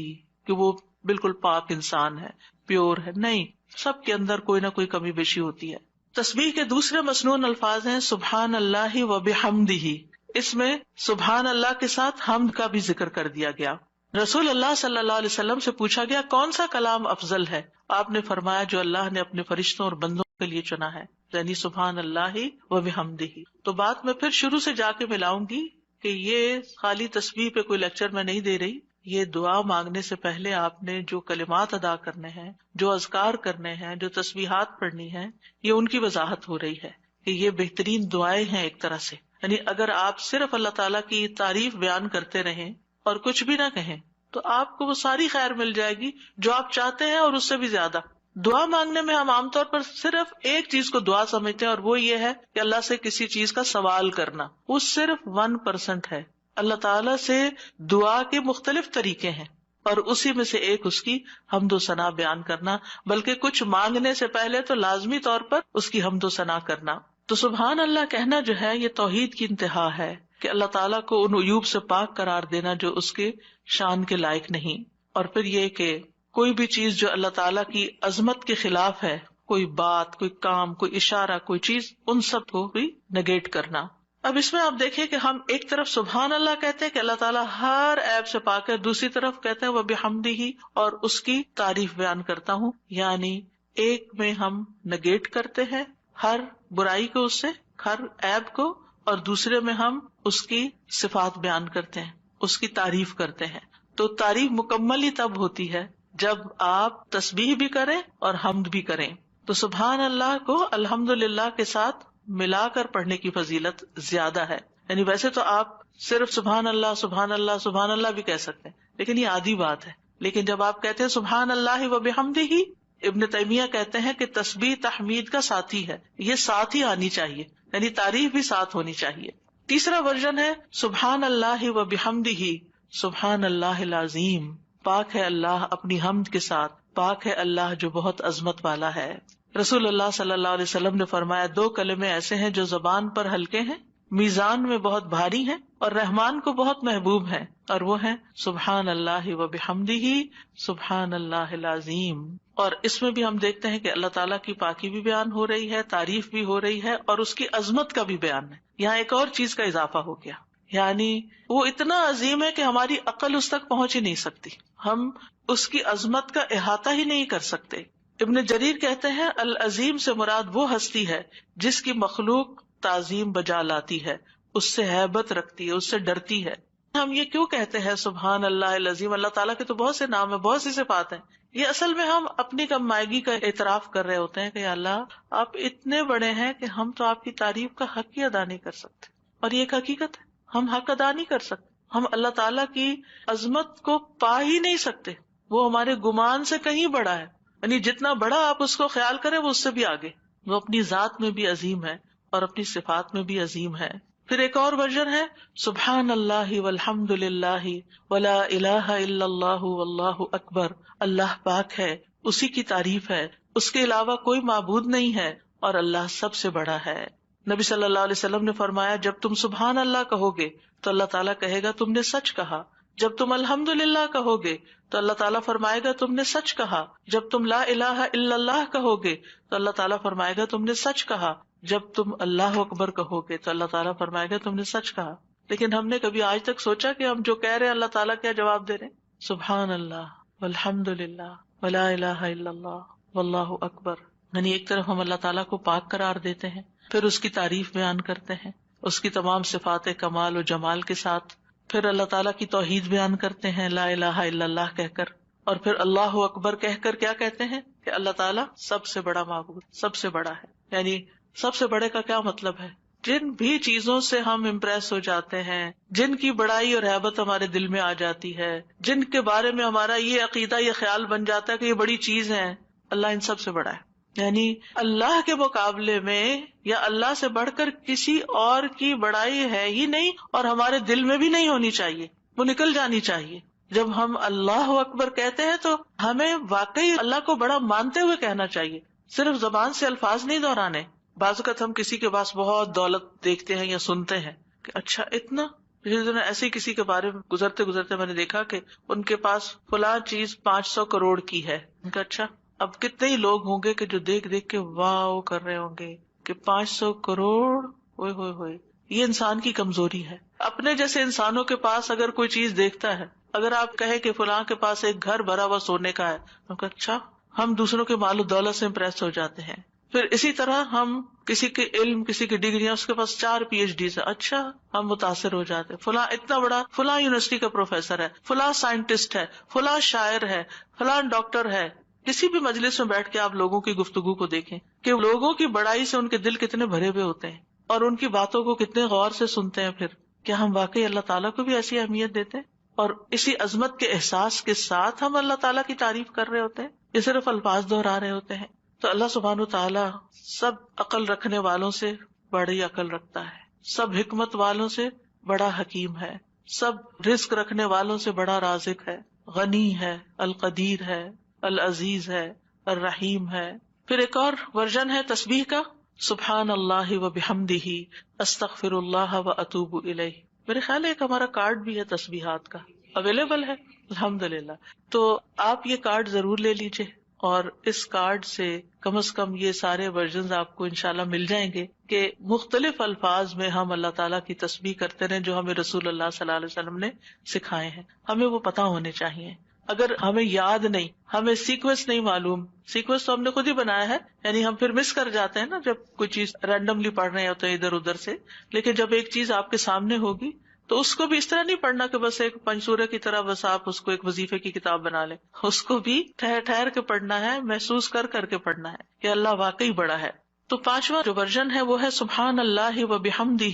A: کہ وہ بالکل پاک انسان ہے، پیور ہے. نہیں، سب کے اندر کوئی نہ کوئی کمی بیشی ہوتی ہے. تسبیح کے دوسرے مسنون الفاظ ہیں سبحان اللہ و بحمدہ. اس میں سبحان اللہ کے ساتھ حمد کا بھی ذکر کر دیا گیا. رسول اللہ صلی اللہ علیہ وسلم سے پوچھا گیا کون سا کلام افضل ہے؟ آپ نے فرمایا جو اللہ نے اپنے فرشتوں اور بندوں کے لیے چنا ہے، یعنی سبحان اللہ و بحمدہ. تو بات میں پھر شروع سے جا کے ملاؤں گی کہ یہ خالی تسبیح پہ کوئی لیکچر میں نہیں دے رہی. یہ دعا مانگنے سے پہلے آپ نے جو کلمات ادا کرنے ہیں، جو اذکار کرنے ہیں، جو تسبیحات پڑھنی ہیں، یہ ان کی وضاحت ہو رہی ہے کہ یہ بہترین دعائیں ہیں ایک طرح سے. یعنی اگر آپ صرف اللہ تعالیٰ کی تعریف بیان کرتے رہیں اور کچھ بھی نہ کہیں تو آپ کو وہ ساری خیر مل جائے گی جو آپ چاہتے ہیں اور اس سے بھی زیادہ. دعا مانگنے میں ہم عام طور پر صرف ایک چیز کو دعا سمجھتے ہیں اور وہ یہ ہے کہ اللہ سے کسی چیز کا سوال کرنا. وہ صرف 1% ہے. اللہ تعالیٰ سے دعا کے مختلف طریقے ہیں اور اسی میں سے ایک اس کی حمد و ثنا بیان کرنا، بلکہ کچھ مانگنے سے پہلے تو لازمی طور پر اس کی حمد و ثنا کرنا. تو سبحان اللہ کہنا جو ہے یہ توحید کی انتہا ہے کہ اللہ تعالیٰ کو ان عیوب سے پاک قرار دینا جو اس کے شان کے لائق نہیں. اور پھر یہ کہ کوئی بھی چیز جو اللہ تعالیٰ کی عظمت کے خلاف ہے، کوئی بات، کوئی کام، کوئی اشارہ، کوئی چیز، ان سب کو بھی نگیٹ کرنا. اب اس میں آپ دیکھیں کہ ہم ایک طرف سبحان اللہ کہتے ہیں کہ اللہ تعالیٰ ہر عیب سے پاک ہے، دوسری طرف کہتے ہیں وہ بحمدہ اور اس کی تعریف بیان کرتا ہوں. یعنی ایک میں ہم نگیٹ کرتے ہیں ہر برائی کو، اس سے ہر عیب کو، اور دوسرے میں ہم اس کی صفات بیان کرتے ہیں، اس کی تعریف کرتے ہیں. تو تعریف مکمل ہی تب ہوتی ہے جب آپ تسبیح بھی کریں اور حمد بھی کریں. تو سبحان اللہ کو الحمدللہ کے ساتھ ملا کر پڑھنے کی فضیلت زیادہ ہے. یعنی ویسے تو آپ صرف سبحان اللہ سبحان اللہ سبحان اللہ بھی کہہ سکتے ہیں، لیکن یہ عادی بات ہے. لیکن جب آپ کہتے ہیں سبحان اللہ و بحمدہ، ابن تیمیہ کہتے ہیں کہ تسبیح تحمید کا ساتھی ہے، یہ ساتھ ہی آنی چاہیے، یعنی تعریف بھی ساتھ ہونی چاہیے. تیسرا ورژن ہے سبحان اللہ و بحمدہ سبحان اللہ العظیم. پاک ہے اللہ اپنی حمد کے ساتھ، پاک ہے اللہ جو بہت عظمت والا ہے. رسول اللہ صلی اللہ علیہ وسلم نے فرمایا 2 کلمے ایسے ہیں جو زبان پر ہلکے ہیں، میزان میں بہت بھاری ہیں اور رحمان کو بہت محبوب ہیں، اور وہ ہیں سبحان اللہ و بحمدہ سبحان اللہ العظیم. اور اس میں بھی ہم دیکھتے ہیں کہ اللہ تعالیٰ کی پاکی بھی بیان ہو رہی ہے، تعریف بھی ہو رہی ہے، اور اس کی عظمت کا بھی بیان ہے. یہاں ایک اور چیز کا اضافہ ہو گیا، یعنی وہ اتنا عظیم ہے کہ ہماری عقل اس تک پہنچ ہی نہیں سکتی، ہم اس کی عظمت کا احاطہ ہی نہیں کر سکتے. ابن جریر کہتے ہیں العظیم سے مراد وہ ہستی ہے جس کی مخلوق تعظیم بجا لاتی ہے، اس سے ہیبت رکھتی ہے، اس سے ڈرتی ہے. ہم یہ کیوں کہتے ہیں سبحان اللہ العظیم؟ اللہ تعالیٰ کے تو بہت سے نام ہیں، بہت سی صفات ہیں. یہ اصل میں ہم اپنی کم مائگی کا اعتراف کر رہے ہوتے ہیں کہ اللہ آپ اتنے بڑے ہیں کہ ہم تو آپ کی تعریف کا حق ہی ادا نہیں کر سکتے. اور یہ ایک حقیقت ہے، ہم حق ادا نہیں کر سکتے، ہم اللہ تعالیٰ کی عظمت کو پا ہی نہیں سکتے. وہ ہمارے گمان سے کہیں بڑا ہے، یعنی جتنا بڑا آپ اس کو خیال کریں وہ اس سے بھی آگے. وہ اپنی ذات میں بھی عظیم ہے اور اپنی صفات میں بھی عظیم ہے. پھر ایک اور ورژن ہے سبحان اللہ والحمد للہ ولا الہ الا اللہ واللہ اکبر. اللہ پاک ہے، اسی کی تعریف ہے، اس کے علاوہ کوئی معبود نہیں ہے اور اللہ سب سے بڑا ہے. نبی صلی اللہ علیہ وسلم نے فرمایا جب تم سبحان اللہ کہو گے تو اللہ تعالیٰ کہے گا تم نے سچ کہا، جب تم الحمدللہ کہو گے تو اللہ تعالیٰ فرمائے گا تم نے سچ کہا، جب تم لا الہ الا اللہ کہو گے تو اللہ تعالیٰ فرمائے گا تم نے سچ کہا، جب تم اللہ اکبر کہو گے تو اللہ تعالیٰ فرمائے گا تم نے سچ کہا. لیکن ہم نے کبھی آج تک سوچا کہ ہم جو کہہ رہے ہیں اللہ تعالیٰ کیا جواب دے رہے ہیں؟ سبحان اللہ والحمدللہ ولا الہ الا اللہ واللہ اکبر. یعنی ایک طرف ہم اللہ تعالیٰ کو پاک قرار دیتے ہیں، پھر اس کی تعریف بیان کرتے ہیں اس کی تمام صفات کمال و جمال کے ساتھ، پھر اللہ تعالیٰ کی توحید بیان کرتے ہیں لا الہ الا اللہ کہہ کر، اور پھر اللہ اکبر کہہ کر کیا کہتے ہیں کہ اللہ تعالیٰ سب سے بڑا معبود، سب سے بڑا ہے. یعنی سب سے بڑے کا کیا مطلب ہے؟ جن بھی چیزوں سے ہم امپریس ہو جاتے ہیں، جن کی بڑائی اور ہیبت ہمارے دل میں آ جاتی ہے، جن کے بارے میں ہمارا یہ عقیدہ یہ خیال بن جاتا ہے کہ یہ بڑی چیز ہے، اللہ ان سب سے بڑا ہے. یعنی اللہ کے مقابلے میں یا اللہ سے بڑھ کر کسی اور کی بڑائی ہے ہی نہیں، اور ہمارے دل میں بھی نہیں ہونی چاہیے، وہ نکل جانی چاہیے. جب ہم اللہ اکبر کہتے ہیں تو ہمیں واقعی اللہ کو بڑا مانتے ہوئے کہنا چاہیے، صرف زبان سے الفاظ نہیں دہرانے. بعض اوقات ہم کسی کے پاس بہت دولت دیکھتے ہیں یا سنتے ہیں کہ اچھا اتنا، پچھلے دنوں ایسے کسی کے بارے میں گزرتے میں نے دیکھا کہ ان کے پاس فلاں چیز 500 کروڑ کی ہے. ان کا اچھا، اب کتنے ہی لوگ ہوں گے کہ جو دیکھ دیکھ کے واو کر رہے ہوں گے کہ 500 کروڑ، ہوئے ہوئے ہوئے. یہ انسان کی کمزوری ہے. اپنے جیسے انسانوں کے پاس اگر کوئی چیز دیکھتا ہے، اگر آپ کہیں کہ فلاں کے پاس ایک گھر بھرا ہوا سونے کا ہے، تو اچھا، ہم دوسروں کے مال و دولت سے امپریس ہو جاتے ہیں. پھر اسی طرح ہم کسی کے علم، کسی کی ڈگریاں، اس کے پاس 4 PhD ہے، اچھا ہم متاثر ہو جاتے ہیں، فلاں اتنا بڑا، فلاں یونیورسٹی کا پروفیسر ہے، فلاں سائنٹسٹ ہے، فلاں شاعر ہے، فلاں ڈاکٹر ہے. کسی بھی مجلس میں بیٹھ کے آپ لوگوں کی گفتگو کو دیکھیں کہ لوگوں کی بڑائی سے ان کے دل کتنے بھرے ہوئے ہوتے ہیں اور ان کی باتوں کو کتنے غور سے سنتے ہیں. پھر کیا ہم واقعی اللہ تعالیٰ کو بھی ایسی اہمیت دیتے ہیں؟ اور اسی عظمت کے احساس کے ساتھ ہم اللہ تعالیٰ کی تعریف کر رہے ہوتے ہیں یا صرف الفاظ دہرا رہے ہوتے ہیں؟ تو اللہ سبحانہ وتعالیٰ سب عقل رکھنے والوں سے بڑی عقل رکھتا ہے، سب حکمت والوں سے بڑا حکیم ہے، سب رزق رکھنے والوں سے بڑا رازق ہے، غنی ہے، القدیر ہے، العزیز ہے، الرحیم ہے. پھر ایک اور ورژن ہے تسبیح کا، سبحان اللہ و بحمدہ استغفر اللہ و اتوب الیہ. میرے خیال ہے ایک ہمارا کارڈ بھی ہے تسبیحات کا، اویلیبل ہے الحمدللہ. تو آپ یہ کارڈ ضرور لے لیجئے، اور اس کارڈ سے کم از کم یہ سارے ورژنز آپ کو انشاءاللہ مل جائیں گے کہ مختلف الفاظ میں ہم اللہ تعالیٰ کی تسبیح کرتے رہیں جو ہمیں رسول اللہ صلی اللہ علیہ وسلم نے سکھائے ہیں. ہمیں وہ پتہ ہونے چاہیے. اگر ہمیں یاد نہیں، ہمیں سیکوینس نہیں معلوم، سیکوینس تو ہم نے خود ہی بنایا ہے، یعنی ہم پھر مس کر جاتے ہیں نا جب کوئی چیز رینڈملی پڑھ رہے ہوتے ہیں ادھر ادھر سے. لیکن جب ایک چیز آپ کے سامنے ہوگی تو اس کو بھی اس طرح نہیں پڑھنا کہ بس ایک پنجسورہ کی طرح بس آپ اس کو ایک وظیفے کی کتاب بنا لیں. اس کو بھی ٹھہر ٹھہر کے پڑھنا ہے، محسوس کر کر کے پڑھنا ہے کہ اللہ واقعی بڑا ہے. تو 5واں جو ورژن ہے وہ ہے سبحان اللہ و بحمدہ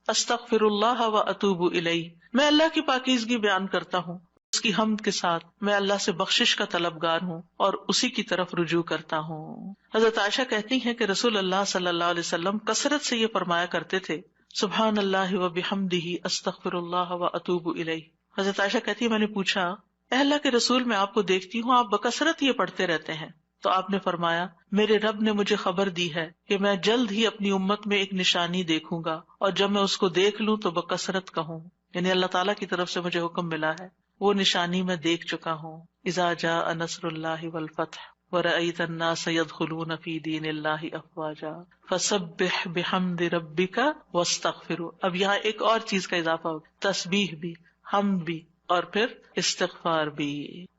A: استغفر اللہ و اتوب الیہ. میں اللہ کی پاکیزگی بیان کرتا ہوں، اس کی حمد کے ساتھ میں اللہ سے بخشش کا طلبگار ہوں اور اسی کی طرف رجوع کرتا ہوں. حضرت عائشہ کہتی ہیں کہ رسول اللہ صلی اللہ علیہ وسلم کثرت سے یہ فرمایا کرتے تھے، سبحان اللہ و بحمدہ استغفر اللہ و اتوب الیہ. حضرت عائشہ کہتی ہے میں نے پوچھا، اے اللہ کے رسول، میں آپ کو دیکھتی ہوں آپ بکثرت یہ پڑھتے رہتے ہیں. تو آپ نے فرمایا، میرے رب نے مجھے خبر دی ہے کہ میں جلد ہی اپنی امت میں ایک نشانی دیکھوں گا، اور جب میں اس کو دیکھ لوں تو بکثرت کہوں. یعنی اللہ تعالیٰ کی طرف سے مجھے حکم ملا ہے، وہ نشانی میں دیکھ چکا ہوں. اذا جاء نصر اللہ والفتح وَرَأَيْتَ النَّاسَ يَدْخُلُونَ فِي دِينِ اللَّهِ أَفْوَاجًا فَسَبِّحْ بِحَمْدِ رَبِّكَ وَاسْتَغْفِرْهُ. اب یہاں ایک اور چیز کا اضافہ ہو، تسبیح بھی، حمد بھی، اور پھر استغفار بھی.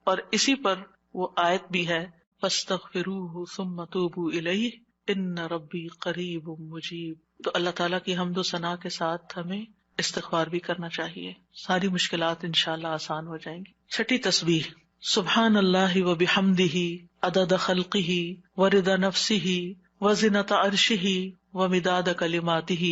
A: اور اسی پر وہ آیت بھی ہے، فَاسْتَغْفِرُوهُ ثُمَّ تُوبُوا إِلَيْهِ إِنَّ رَبِّي قَرِيبٌ مُجِيبٌ. تو اللہ تعالیٰ کی حمد و ثنا کے ساتھ ہمیں استغفار بھی کرنا چاہیے، ساری مشکلات انشاءاللہ آسان ہو جائیں گی. 6 تسبیح، سبحان اللہ و بحمدہ عدد خلقہ ورضا نفسہ وزنۃ عرشہ ومداد کلماتہ.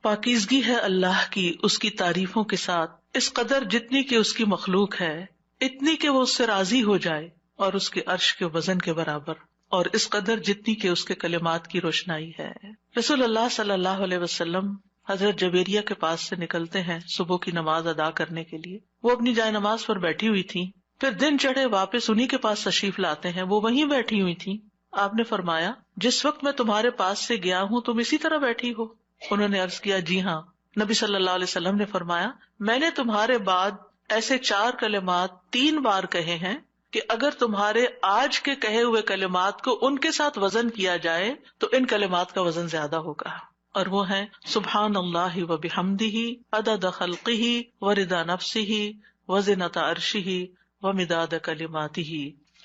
A: پاکیزگی ہے اللہ کی اس کی تعریفوں کے ساتھ، اس قدر جتنی کہ اس کی مخلوق ہے، اتنی کہ وہ اس سے راضی ہو جائے، اور اس کے عرش کے وزن کے برابر، اور اس قدر جتنی کہ اس کے کلمات کی روشنائی ہے. رسول اللہ صلی اللہ علیہ وسلم حضرت جبیریہ کے پاس سے نکلتے ہیں صبح کی نماز ادا کرنے کے لیے. وہ اپنی جائے نماز پر بیٹھی ہوئی تھی، پھر دن چڑھے واپس انہی کے پاس تشریف لاتے ہیں، وہ وہیں بیٹھی ہوئی تھی. آپ نے فرمایا، جس وقت میں تمہارے پاس سے گیا ہوں تم اسی طرح بیٹھی ہو. انہوں نے عرض کیا جی ہاں. نبی صلی اللہ علیہ وسلم نے فرمایا میں نے تمہارے بعد ایسے 4 کلمات 3 بار کہے ہیں کہ اگر تمہارے آج کے کہے ہوئے کلمات کو ان کے ساتھ وزن کیا جائے تو ان کلمات کا وزن زیادہ ہوگا، اور وہ ہیں سبحان اللہ و بحمدہ عدد خلقہ و رضا نفسہ و زنۃ عرشہ و مداد کلماتہ.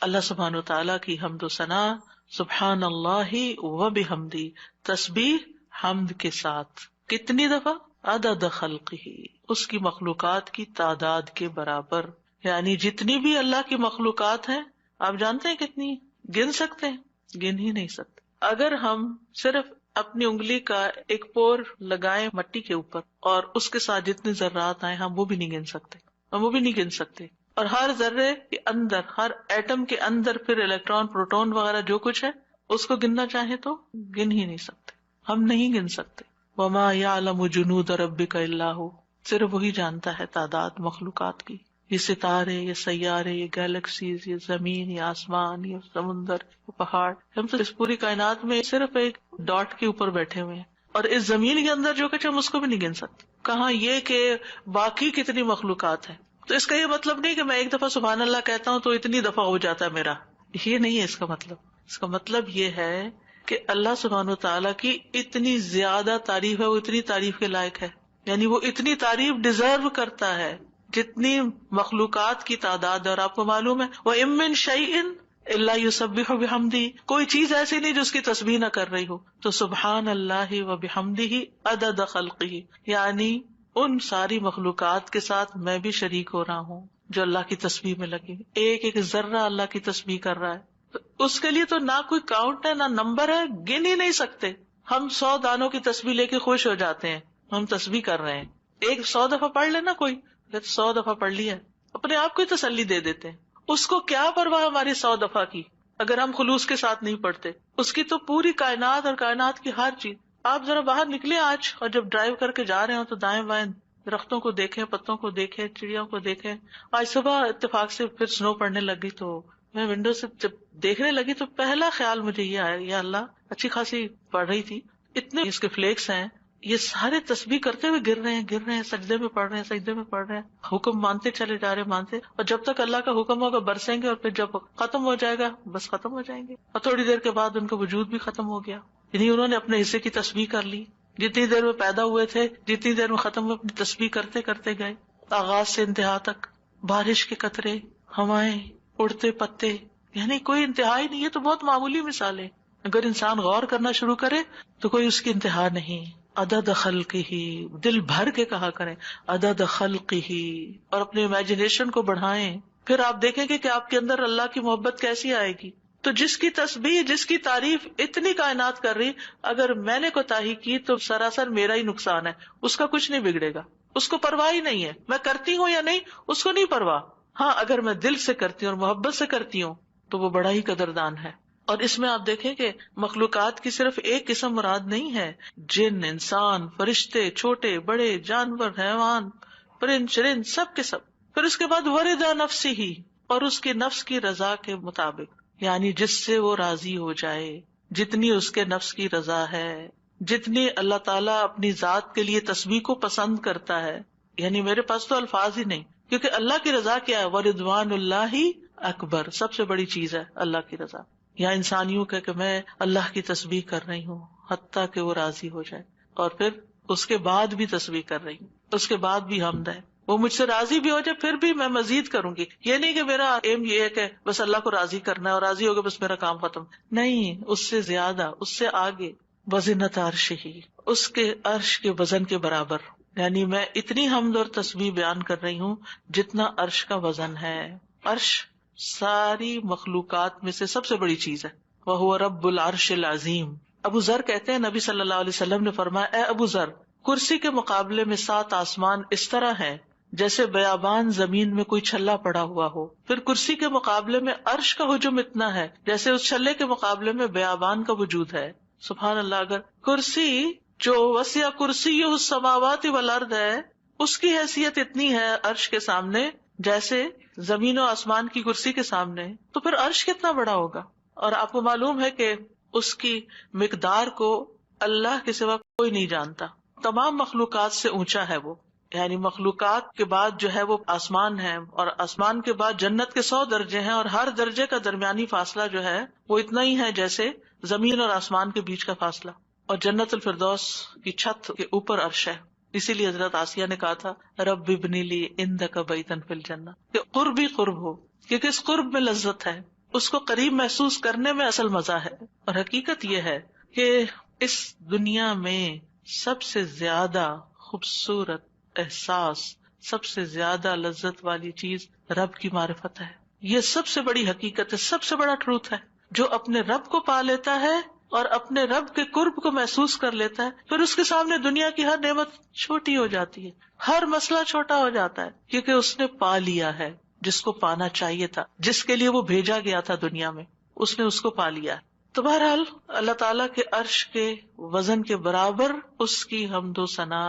A: اللہ سبحانہ و تعالیٰ کی حمد و ثنا، سبحان اللہ و بحمدہ، تسبیح حمد کے ساتھ کتنی دفعہ؟ عدد خلقہ، اس کی مخلوقات کی تعداد کے برابر، یعنی جتنی بھی اللہ کی مخلوقات ہیں آپ جانتے ہیں کتنی؟ گن سکتے ہیں؟ گن ہی نہیں سکتے. اگر ہم صرف اپنی انگلی کا ایک پور لگائیں مٹی کے اوپر اور اس کے ساتھ جتنے ذرات آئے ہم وہ بھی نہیں گن سکتے، ہم وہ بھی نہیں گن سکتے. اور ہر ذرے کے اندر، ہر ایٹم کے اندر پھر الیکٹران پروٹون وغیرہ جو کچھ ہے اس کو گننا چاہیں تو گن ہی نہیں سکتے، ہم نہیں گن سکتے. وما یعلم جنود ربک الا ھو، صرف وہی جانتا ہے تعداد مخلوقات کی. یہ ستارے، یہ سیارے، یہ گیلیکسیز، یہ زمین، یہ آسمان، یہ سمندر، یہ پہاڑ، ہم تو اس پوری کائنات میں صرف ایک ڈاٹ کے اوپر بیٹھے ہوئے ہیں، اور اس زمین کے اندر جو کچھ ہم اس کو بھی نہیں گن سکتے. کہاں یہ کہ باقی کتنی مخلوقات ہیں. تو اس کا یہ مطلب نہیں کہ میں ایک دفعہ سبحان اللہ کہتا ہوں تو اتنی دفعہ ہو جاتا ہے میرا، یہ نہیں ہے اس کا مطلب. اس کا مطلب یہ ہے کہ اللہ سبحانہ وتعالیٰ کی اتنی زیادہ تعریف ہے، وہ اتنی تعریف کے لائق ہے، یعنی وہ اتنی تعریف ڈیزرو کرتا ہے جتنی مخلوقات کی تعداد. اور آپ کو معلوم ہے وَإِن مِّن شَيْءٍ إِلَّا يُسَبِّحُ بِحَمْدِهِ، کوئی چیز ایسی نہیں جو اس کی تسبیح نہ کر رہی ہو. تو سبحان اللہ وبحمدہ عدد خلقہ، یعنی ان ساری مخلوقات کے ساتھ میں بھی شریک ہو رہا ہوں جو اللہ کی تسبیح میں لگی. ایک ایک ذرہ اللہ کی تسبیح کر رہا ہے. تو اس کے لیے تو نہ کوئی کاؤنٹ ہے نہ نمبر ہے، گن ہی نہیں سکتے. ہم 100 دانوں کی تسبیح لے کے خوش ہو جاتے ہیں، ہم تسبیح کر رہے ہیں. ایک 100 دفعہ پڑھ لینا، کوئی 100 دفعہ پڑھ لیا، اپنے آپ کو ہی تسلی دے دیتے ہیں. اس کو کیا پرواہ ہماری 100 دفعہ کی اگر ہم خلوص کے ساتھ نہیں پڑھتے. اس کی تو پوری کائنات اور کائنات کی ہر چیز. آپ ذرا باہر نکلے آج اور جب ڈرائیو کر کے جا رہے ہوں تو دائیں بائیں درختوں کو دیکھیں، پتوں کو دیکھیں، چڑیوں کو دیکھیں. آج صبح اتفاق سے پھر سنو پڑنے لگی تو میں ونڈو سے جب دیکھنے لگی تو پہلا خیال مجھے یہ آیا، یا اللہ اچھی خاصی پڑھ رہی تھی، اتنے اس کے فلیکس ہیں، یہ سارے تسبیح کرتے ہوئے گر رہے ہیں، سجدے میں پڑھ رہے ہیں، سجدے میں پڑھ رہے ہیں، حکم مانتے چلے جا رہے ہیں، مانتے. اور جب تک اللہ کا حکم ہوگا برسیں گے، اور پھر جب ختم ہو جائے گا بس ختم ہو جائیں گے. اور تھوڑی دیر کے بعد ان کا وجود بھی ختم ہو گیا. یعنی انہوں نے اپنے حصے کی تسبیح کر لی. جتنی دیر میں پیدا ہوئے تھے، جتنی دیر میں ختم ہوئے، اپنی تسبیح کرتے کرتے گئے، آغاز سے انتہا تک. بارش کے قطرے، ہوائیں، اڑتے پتے، یعنی کوئی انتہا ہی نہیں. یہ تو بہت معمولی مثال ہے، اگر انسان غور کرنا شروع کرے تو کوئی اس کی انتہا نہیں. عدد خلقہ، دل بھر کے کہا کریں عدد خلقہ، اور اپنے امیجنیشن کو بڑھائیں. پھر آپ دیکھیں گے کہ آپ کے اندر اللہ کی محبت کیسی آئے گی. تو جس کی تسبیح، جس کی تعریف اتنی کائنات کر رہی، اگر میں نے کوتاہی کی تو سراسر میرا ہی نقصان ہے، اس کا کچھ نہیں بگڑے گا. اس کو پرواہ ہی نہیں ہے میں کرتی ہوں یا نہیں، اس کو نہیں پرواہ. ہاں اگر میں دل سے کرتی ہوں اور محبت سے کرتی ہوں تو وہ بڑا ہی قدردان ہے. اور اس میں آپ دیکھیں کہ مخلوقات کی صرف ایک قسم مراد نہیں ہے، جن، انسان، فرشتے، چھوٹے بڑے، جانور، حیوان، پرند چرند، سب کے سب. پھر اس کے بعد ورضا نفسی ہی، اور اس کے نفس کی رضا کے مطابق، یعنی جس سے وہ راضی ہو جائے، جتنی اس کے نفس کی رضا ہے، جتنی اللہ تعالیٰ اپنی ذات کے لیے تسبیح کو پسند کرتا ہے. یعنی میرے پاس تو الفاظ ہی نہیں، کیونکہ اللہ کی رضا کیا ہے؟ وَرِضْوَانُ اللَّهِ اکبر، سب سے بڑی چیز ہے اللہ کی رضا. یا انسانیوں کہ میں اللہ کی تسبیح کر رہی ہوں حتیٰ کہ وہ راضی ہو جائے، اور پھر اس کے بعد بھی تسبیح کر رہی ہوں، اس کے بعد بھی حمد ہے، وہ مجھ سے راضی بھی ہو جائے پھر بھی میں مزید کروں گی. یہ نہیں کہ میرا ایم یہ ہے کہ بس اللہ کو راضی کرنا ہے اور راضی ہو گیا بس میرا کام ختم. نہیں، اس سے زیادہ، اس سے آگے. وزنت عرشہ، اس کے عرش کے وزن کے برابر. یعنی میں اتنی حمد اور تسبیح بیان کر رہی ہوں جتنا عرش کا وزن ہے. عرش ساری مخلوقات میں سے سب سے بڑی چیز ہے. وَهُوَ رَبُّ الْعَرْشِ الْعَظِيمِ. ابو ذر کہتے ہیں نبی صلی اللہ علیہ وسلم نے فرمایا، اے ابو ذر، کرسی کے مقابلے میں 7 آسمان اس طرح ہیں جیسے بیابان زمین میں کوئی چھلا پڑا ہوا ہو. پھر کرسی کے مقابلے میں عرش کا حجم اتنا ہے جیسے اس چھلے کے مقابلے میں بیابان کا وجود ہے. سبحان اللہ. اگر کرسی جو وسع کرسی السماوات والارض ہے، اس کی حیثیت اتنی ہے عرش کے سامنے جیسے زمین و آسمان کی کرسی کے سامنے، تو پھر عرش کتنا بڑا ہوگا. اور آپ کو معلوم ہے کہ اس کی مقدار کو اللہ کے سوا کوئی نہیں جانتا. تمام مخلوقات سے اونچا ہے وہ، یعنی مخلوقات کے بعد جو ہے وہ آسمان ہے، اور آسمان کے بعد جنت کے 100 درجے ہیں، اور ہر درجے کا درمیانی فاصلہ جو ہے وہ اتنا ہی ہے جیسے زمین اور آسمان کے بیچ کا فاصلہ. اور جنت الفردوس کی چھت کے اوپر عرش ہے. اسی لیے حضرت آسیہ نے کہا تھا رب ابنی لی عندک بیتا فی الجنہ، کہ قرب ہی قرب ہو، کیونکہ اس قرب میں لذت ہے، اس کو قریب محسوس کرنے میں اصل مزہ ہے. اور حقیقت یہ ہے کہ اس دنیا میں سب سے زیادہ خوبصورت احساس، سب سے زیادہ لذت والی چیز رب کی معرفت ہے. یہ سب سے بڑی حقیقت ہے، سب سے بڑا ٹروتھ ہے. جو اپنے رب کو پا لیتا ہے اور اپنے رب کے قرب کو محسوس کر لیتا ہے، پھر اس کے سامنے دنیا کی ہر نعمت چھوٹی ہو جاتی ہے، ہر مسئلہ چھوٹا ہو جاتا ہے، کیونکہ اس نے پا لیا ہے جس کو پانا چاہیے تھا، جس کے لیے وہ بھیجا گیا تھا دنیا میں، اس نے اس کو پا لیا. تو بہرحال اللہ تعالیٰ کے عرش کے وزن کے برابر اس کی حمد و ثنا.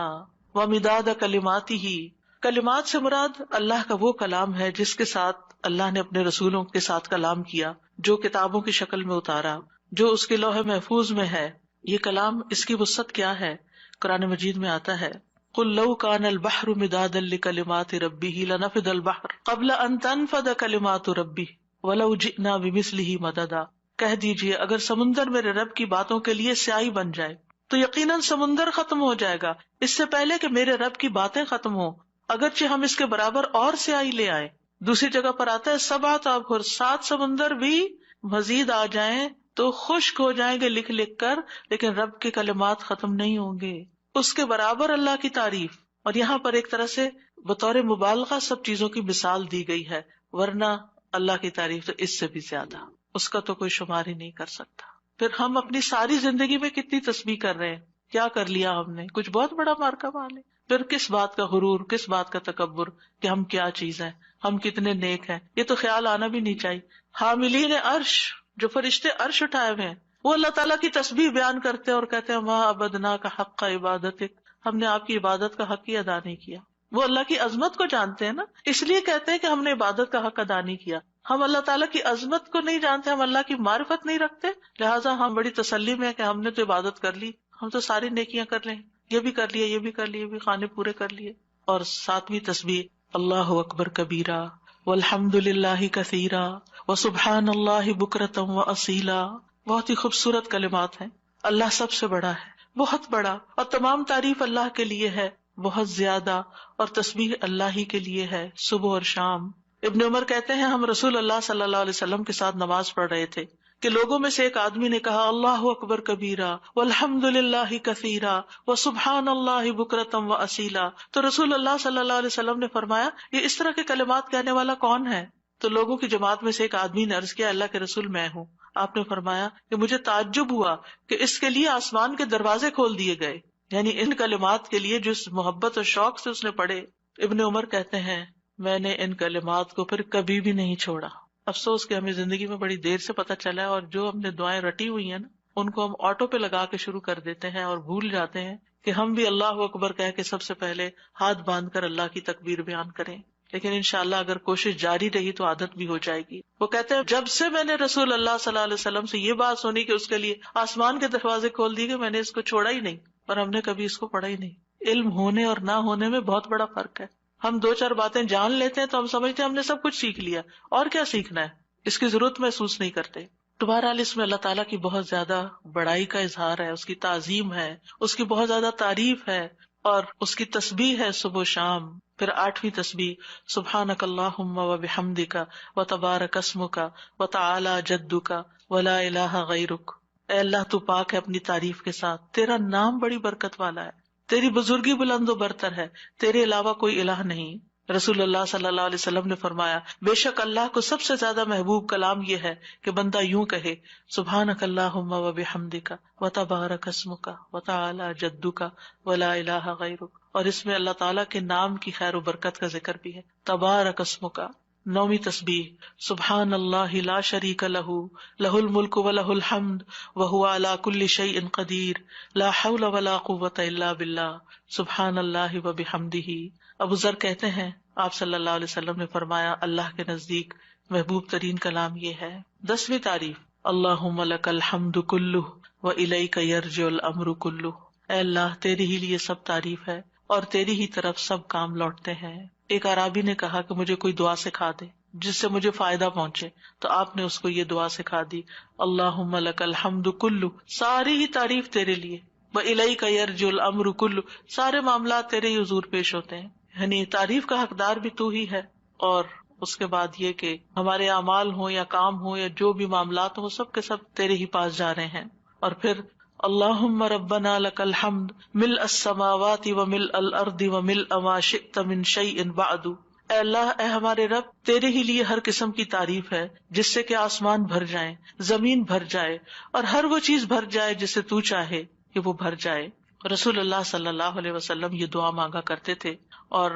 A: ومداد کلماتی ہی، کلمات سے مراد اللہ کا وہ کلام ہے جس کے ساتھ اللہ نے اپنے رسولوں کے ساتھ کلام کیا، جو کتابوں کی شکل میں اتارا، جو اس کے لوح محفوظ میں ہے. یہ کلام، اس کی وسعت کیا ہے؟ قرآن مجید میں آتا ہے قل لو کان البحر مدادا لکلمات ربہ لنفد البحر قبل ان تنفد کلمات ربہ ولو جئنا بمثلہ مددا. کہہ دیجئے اگر سمندر میرے رب کی باتوں کے لیے سیاہی بن جائے تو یقیناً سمندر ختم ہو جائے گا اس سے پہلے کہ میرے رب کی باتیں ختم ہوں، اگرچہ ہم اس کے برابر اور سیاہی لے آئیں. دوسری جگہ پر آتا ہے 7 ابحر، 7 سمندر بھی مزید آ جائیں تو خشک ہو جائیں گے لکھ لکھ کر، لیکن رب کے کلمات ختم نہیں ہوں گے. اس کے برابر اللہ کی تعریف. اور یہاں پر ایک طرح سے بطور مبالغہ سب چیزوں کی مثال دی گئی ہے، ورنہ اللہ کی تعریف تو اس سے بھی زیادہ، اس کا تو کوئی شمار ہی نہیں کر سکتا. پھر ہم اپنی ساری زندگی میں کتنی تسبیح کر رہے ہیں، کیا کر لیا ہم نے؟ کچھ بہت بڑا مارکا مار لے. پھر کس بات کا غرور، کس بات کا تکبر کہ ہم کیا چیز ہیں، ہم کتنے نیک ہیں. یہ تو خیال آنا بھی نہیں چاہیے. حاملین عرش، جو فرشتے عرش اٹھائے ہوئے ہیں، وہ اللہ تعالیٰ کی تسبیح بیان کرتے ہیں اور کہتے ہیں ماں عبدنا کا حق کا عبادت، ہم نے آپ کی عبادت کا حق ہی ادا نہیں کیا. وہ اللہ کی عظمت کو جانتے ہیں نا، اس لیے کہتے ہیں کہ ہم نے عبادت کا حق ادا نہیں کیا. ہم اللہ تعالیٰ کی عظمت کو نہیں جانتے، ہم اللہ کی معرفت نہیں رکھتے، لہٰذا ہم بڑی تسلی میں ہیں کہ ہم نے تو عبادت کر لی، ہم تو ساری نیکیاں کر لیں، یہ بھی کر لیے، یہ بھی کر لیے، یہ بھی خانے پورے کر لیے. اور 7ویں تسبیح اللہ اکبر کبیرہ والحمد للہ کثیرا وسبحان اللہ بکرۃ واصیلا. بہت ہی خوبصورت کلمات ہیں. اللہ سب سے بڑا ہے، بہت بڑا، اور تمام تعریف اللہ کے لیے ہے بہت زیادہ، اور تسبیح اللہ ہی کے لیے ہے صبح اور شام. ابن عمر کہتے ہیں ہم رسول اللہ صلی اللہ علیہ وسلم کے ساتھ نماز پڑھ رہے تھے کہ لوگوں میں سے ایک آدمی نے کہا اللہ اکبر کبیرہ والحمد للہ کثیرا وسبحان اللہ بکرۃ واصیلا. تو رسول اللہ صلی اللہ علیہ وسلم نے فرمایا یہ اس طرح کے کلمات کہنے والا کون ہے؟ تو لوگوں کی جماعت میں سے ایک آدمی نے عرض کیا اللہ کے رسول میں ہوں. آپ نے فرمایا کہ مجھے تعجب ہوا کہ اس کے لیے آسمان کے دروازے کھول دیے گئے، یعنی ان کلمات کے لیے جس محبت اور شوق سے اس نے پڑھے. ابن عمر کہتے ہیں میں نے ان کلمات کو پھر کبھی بھی نہیں چھوڑا. افسوس کہ ہمیں زندگی میں بڑی دیر سے پتہ چلا ہے، اور جو ہم نے دعائیں رٹی ہوئی ہیں نا ان کو ہم آٹو پہ لگا کے شروع کر دیتے ہیں اور بھول جاتے ہیں کہ ہم بھی اللہ اکبر کہہ کے سب سے پہلے ہاتھ باندھ کر اللہ کی تکبیر بیان کریں. لیکن انشاءاللہ اگر کوشش جاری رہی تو عادت بھی ہو جائے گی. وہ کہتے ہیں جب سے میں نے رسول اللہ صلی اللہ علیہ وسلم سے یہ بات سنی کہ اس کے لیے آسمان کے دروازے کھول دیے گئے، میں نے اس کو چھوڑا ہی نہیں، اور ہم نے کبھی اس کو پڑھا ہی نہیں. علم ہونے اور نہ ہونے میں بہت بڑا فرق ہے. ہم 2-4 باتیں جان لیتے ہیں تو ہم سمجھتے ہیں ہم نے سب کچھ سیکھ لیا، اور کیا سیکھنا ہے، اس کی ضرورت محسوس نہیں کرتے. بہرحال اس میں اللہ تعالیٰ کی بہت زیادہ بڑائی کا اظہار ہے، اس کی تعظیم ہے، اس کی بہت زیادہ تعریف ہے، اور اس کی تسبیح ہے صبح و شام. پھر 8ویں تسبیح سبحانک اللہم وبحمدک وتبارک اسمک وتعالی جدک ولا الہ غیرک. اے اللہ تو پاک ہے اپنی تعریف کے ساتھ، تیرا نام بڑی برکت والا ہے، تیری بزرگی بلند و برتر ہے، تیرے علاوہ کوئی الہ نہیں. رسول اللہ صلی اللہ علیہ وسلم نے فرمایا بے شک اللہ کو سب سے زیادہ محبوب کلام یہ ہے کہ بندہ یوں کہے سبحانک اللہم وبحمدک وتبارک اسمک وتعالی جدک ولا الہ غیرک. اور اس میں اللہ تعالیٰ کے نام کی خیر و برکت کا ذکر بھی ہے. تبارک اسمک. 9ویں تسبیح سبحان اللہ لا شریک لہ لہ الملک ولہ الحمد وہو علی کل شیء قدیر لا حول ولا قوۃ الا باللہ سبحان اللہ وبحمدہ. ابو ذر کہتے ہیں آپ صلی اللہ علیہ وسلم نے فرمایا اللہ کے نزدیک محبوب ترین کلام یہ ہے. 10ویں تعریف اللہم لک الحمد کلہ والیک یرجع الامر کلہ. اے اللہ تیری ہی لیے سب تعریف ہے اور تیری ہی طرف سب کام لوٹتے ہیں. ایک اعرابی نے کہا کہ مجھے کوئی دعا سکھا دے جس سے مجھے فائدہ پہنچے، تو آپ نے اس کو یہ دعا سکھا دی، اللہم لک الحمد کلہ، ساری ہی تعریف تیرے لیے، وإلیک یرجع الامر کلہ، سارے معاملات تیرے ہی حضور پیش ہوتے ہیں. یعنی تعریف کا حقدار بھی تو ہی ہے، اور اس کے بعد یہ کہ ہمارے اعمال ہوں یا کام ہوں یا جو بھی معاملات ہوں سب کے سب تیرے ہی پاس جا رہے ہیں. اور پھر اللہم ربنا لک الحمد ملء السماوات وملء الارض وملء ما شئت من شیء بعد. اے اللہ، اے ہمارے رب، تیرے ہی لیے ہر قسم کی تعریف ہے جس سے کہ آسمان بھر جائیں، زمین بھر جائے، اور ہر وہ چیز بھر جائے جسے تو چاہے کہ وہ بھر جائے. رسول اللہ صلی اللہ علیہ وسلم یہ دعا مانگا کرتے تھے، اور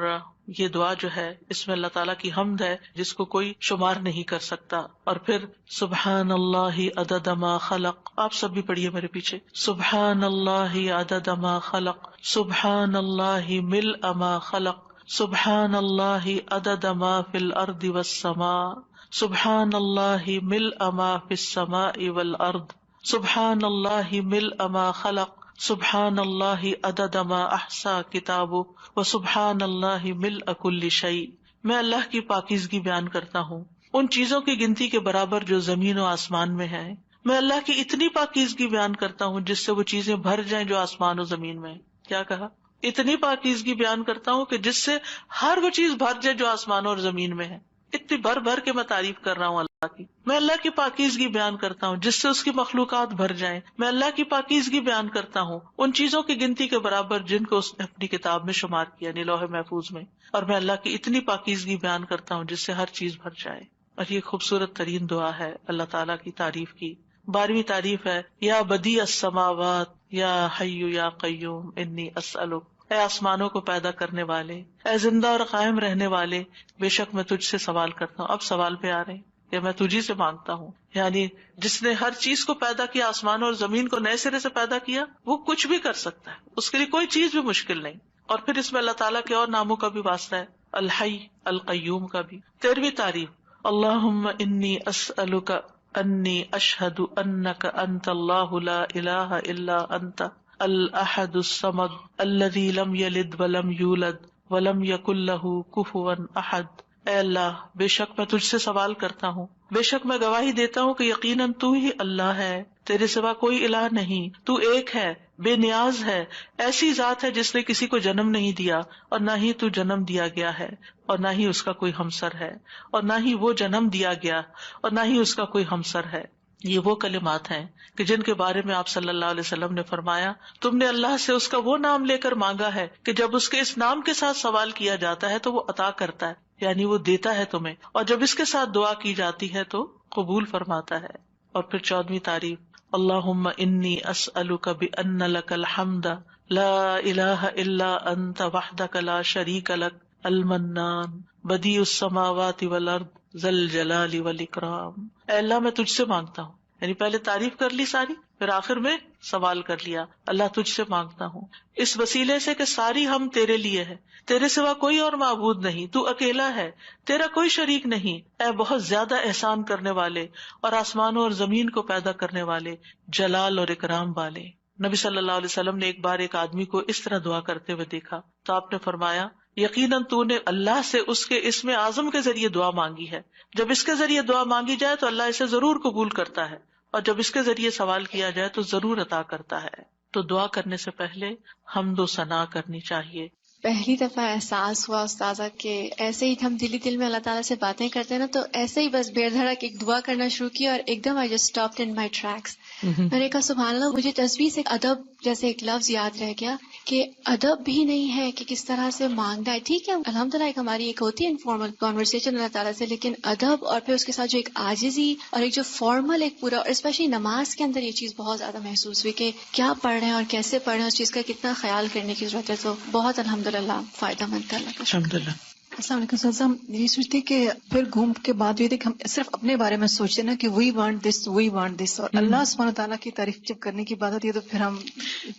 A: یہ دعا جو ہے اس میں اللہ تعالیٰ کی حمد ہے جس کو کوئی شمار نہیں کر سکتا. اور پھر سبحان اللہ عدد ما خلق، آپ سب بھی پڑھیے میرے پیچھے، سبحان اللہ عدد ما خلق، سبحان اللہ ملء ما خلق، سبحان اللہ عدد ما فی الارض والسماء، سبحان اللہ ملء ما فی السماء والارض، سبحان اللہ ملء ما خلق، سبحان اللہ عدد ما احصا کتابہ، وسبحان اللہ ملء کل شیء. میں اللہ کی پاکیزگی بیان کرتا ہوں ان چیزوں کی گنتی کے برابر جو زمین و آسمان میں ہیں. میں اللہ کی اتنی پاکیزگی بیان کرتا ہوں جس سے وہ چیزیں بھر جائیں جو آسمان و زمین میں. کیا کہا؟ اتنی پاکیزگی بیان کرتا ہوں کہ جس سے ہر وہ چیز بھر جائے جو آسمان اور زمین میں ہے. اتنی بھر بھر کے میں تعریف کر رہا ہوں اللہ کی. میں اللہ کی پاکیزگی بیان کرتا ہوں جس سے اس کی مخلوقات بھر جائیں. میں اللہ کی پاکیزگی بیان کرتا ہوں ان چیزوں کی گنتی کے برابر جن کو اس نے اپنی کتاب میں شمار کیا، یعنی لوح محفوظ میں. اور میں اللہ کی اتنی پاکیزگی بیان کرتا ہوں جس سے ہر چیز بھر جائے. اور یہ خوبصورت ترین دعا ہے اللہ تعالیٰ کی تعریف کی. 12ویں تعریف ہے یا بدیع السماوات یا حی یا قیوم انی اسألک. اے آسمانوں کو پیدا کرنے والے، اے زندہ اور قائم رہنے والے، بے شک میں تجھ سے سوال کرتا ہوں. اب سوال پہ آ رہے ہیں کہ میں تجھی سے مانگتا ہوں. یعنی جس نے ہر چیز کو پیدا کیا، آسمان اور زمین کو نئے سرے سے پیدا کیا، وہ کچھ بھی کر سکتا ہے، اس کے لیے کوئی چیز بھی مشکل نہیں. اور پھر اس میں اللہ تعالیٰ کے اور ناموں کا بھی واسطہ ہے، الحی القیوم کا بھی. 13ویں تعریف اللہم انی اسألک انی اشہد انک انت اللہ لا الہ الا انت الاحد الصمد الذی لم یلد ولم یولد ولم یکن لہ کفوا احد. اے اللہ، بے شک میں تجھ سے سوال کرتا ہوں، بے شک میں گواہی دیتا ہوں کہ یقیناً تو ہی اللہ ہے، تیرے سوا کوئی الہ نہیں، تو ایک ہے، بے نیاز ہے، ایسی ذات ہے جس نے کسی کو جنم نہیں دیا اور نہ ہی تو جنم دیا گیا ہے، اور نہ ہی اس کا کوئی ہمسر ہے، اور نہ ہی وہ جنم دیا گیا اور نہ ہی اس کا کوئی ہمسر ہے. یہ وہ کلمات ہیں کہ جن کے بارے میں آپ صلی اللہ علیہ وسلم نے فرمایا، تم نے اللہ سے اس کا وہ نام لے کر مانگا ہے کہ جب اس کے اس نام کے ساتھ سوال کیا جاتا ہے تو وہ عطا کرتا ہے، یعنی وہ دیتا ہے تمہیں، اور جب اس کے ساتھ دعا کی جاتی ہے تو قبول فرماتا ہے. اور پھر 14ویں تعریف اللہم انی اسألک بأن لک الحمد لا الہ الا انت وحدک لا شریک لک المنان بدیع السماوات والارض ذی الجلال والاکرام. اے اللہ، میں تجھ سے مانگتا ہوں، یعنی پہلے تعریف کر لی ساری، پھر آخر میں سوال کر لیا، اللہ تجھ سے مانگتا ہوں اس وسیلے سے کہ ساری ہم تیرے لیے ہے، تیرے سوا کوئی اور معبود نہیں، تو اکیلا ہے، تیرا کوئی شریک نہیں. اے بہت زیادہ احسان کرنے والے اور آسمانوں اور زمین کو پیدا کرنے والے، جلال اور اکرام والے. نبی صلی اللہ علیہ وسلم نے ایک بار ایک آدمی کو اس طرح دعا کرتے ہوئے دیکھا تو آپ نے فرمایا، یقیناً تو نے اللہ سے اس کے اسم اعظم کے ذریعے دعا مانگی ہے، جب اس کے ذریعے دعا مانگی جائے تو اللہ اسے ضرور قبول کرتا ہے، اور جب اس کے ذریعے سوال کیا جائے تو ضرور عطا کرتا ہے. تو دعا کرنے سے پہلے حمد و ثنا کرنی چاہیے.
B: پہلی دفعہ احساس ہوا استاذہ کہ ایسے ہی ہم دل میں اللہ تعالیٰ سے باتیں کرتے ہیں نا، تو ایسے ہی بس بے دھڑک ایک دعا کرنا شروع کی اور ایک دم I just stopped in my tracks. میں نے کہا سبحان اللہ، مجھے تسبیح سے ادب جیسے ایک لفظ یاد رہ گیا کہ ادب بھی نہیں ہے کہ کس طرح سے مانگنا ہے. ٹھیک ہے الحمدللہ ایک ہماری ایک ہوتی ہے انفارمل کانورسیشن اللہ تعالیٰ سے، لیکن ادب اور پھر اس کے ساتھ جو ایک عاجزی اور ایک جو فارمل ایک پورا، اور اسپیشلی نماز کے اندر یہ چیز بہت زیادہ محسوس ہوئی کہ کیا پڑھ رہے ہیں اور کیسے پڑھ رہے ہیں، اس چیز کا کتنا خیال کرنے کی ضرورت ہے. تو بہت الحمدللہ فائدہ مند ہے.
A: الحمدللہ.
C: السلام علیکم سر. ہم یہ سوچتے کہ پھر گھوم کے بعد یہ تھے کہ ہم صرف اپنے بارے میں سوچتے نا کہ وی وانٹ دس، اور اللہ سبحانہ تعالیٰ کی تعریف جب کرنے کی بات ہوتی ہے تو پھر ہم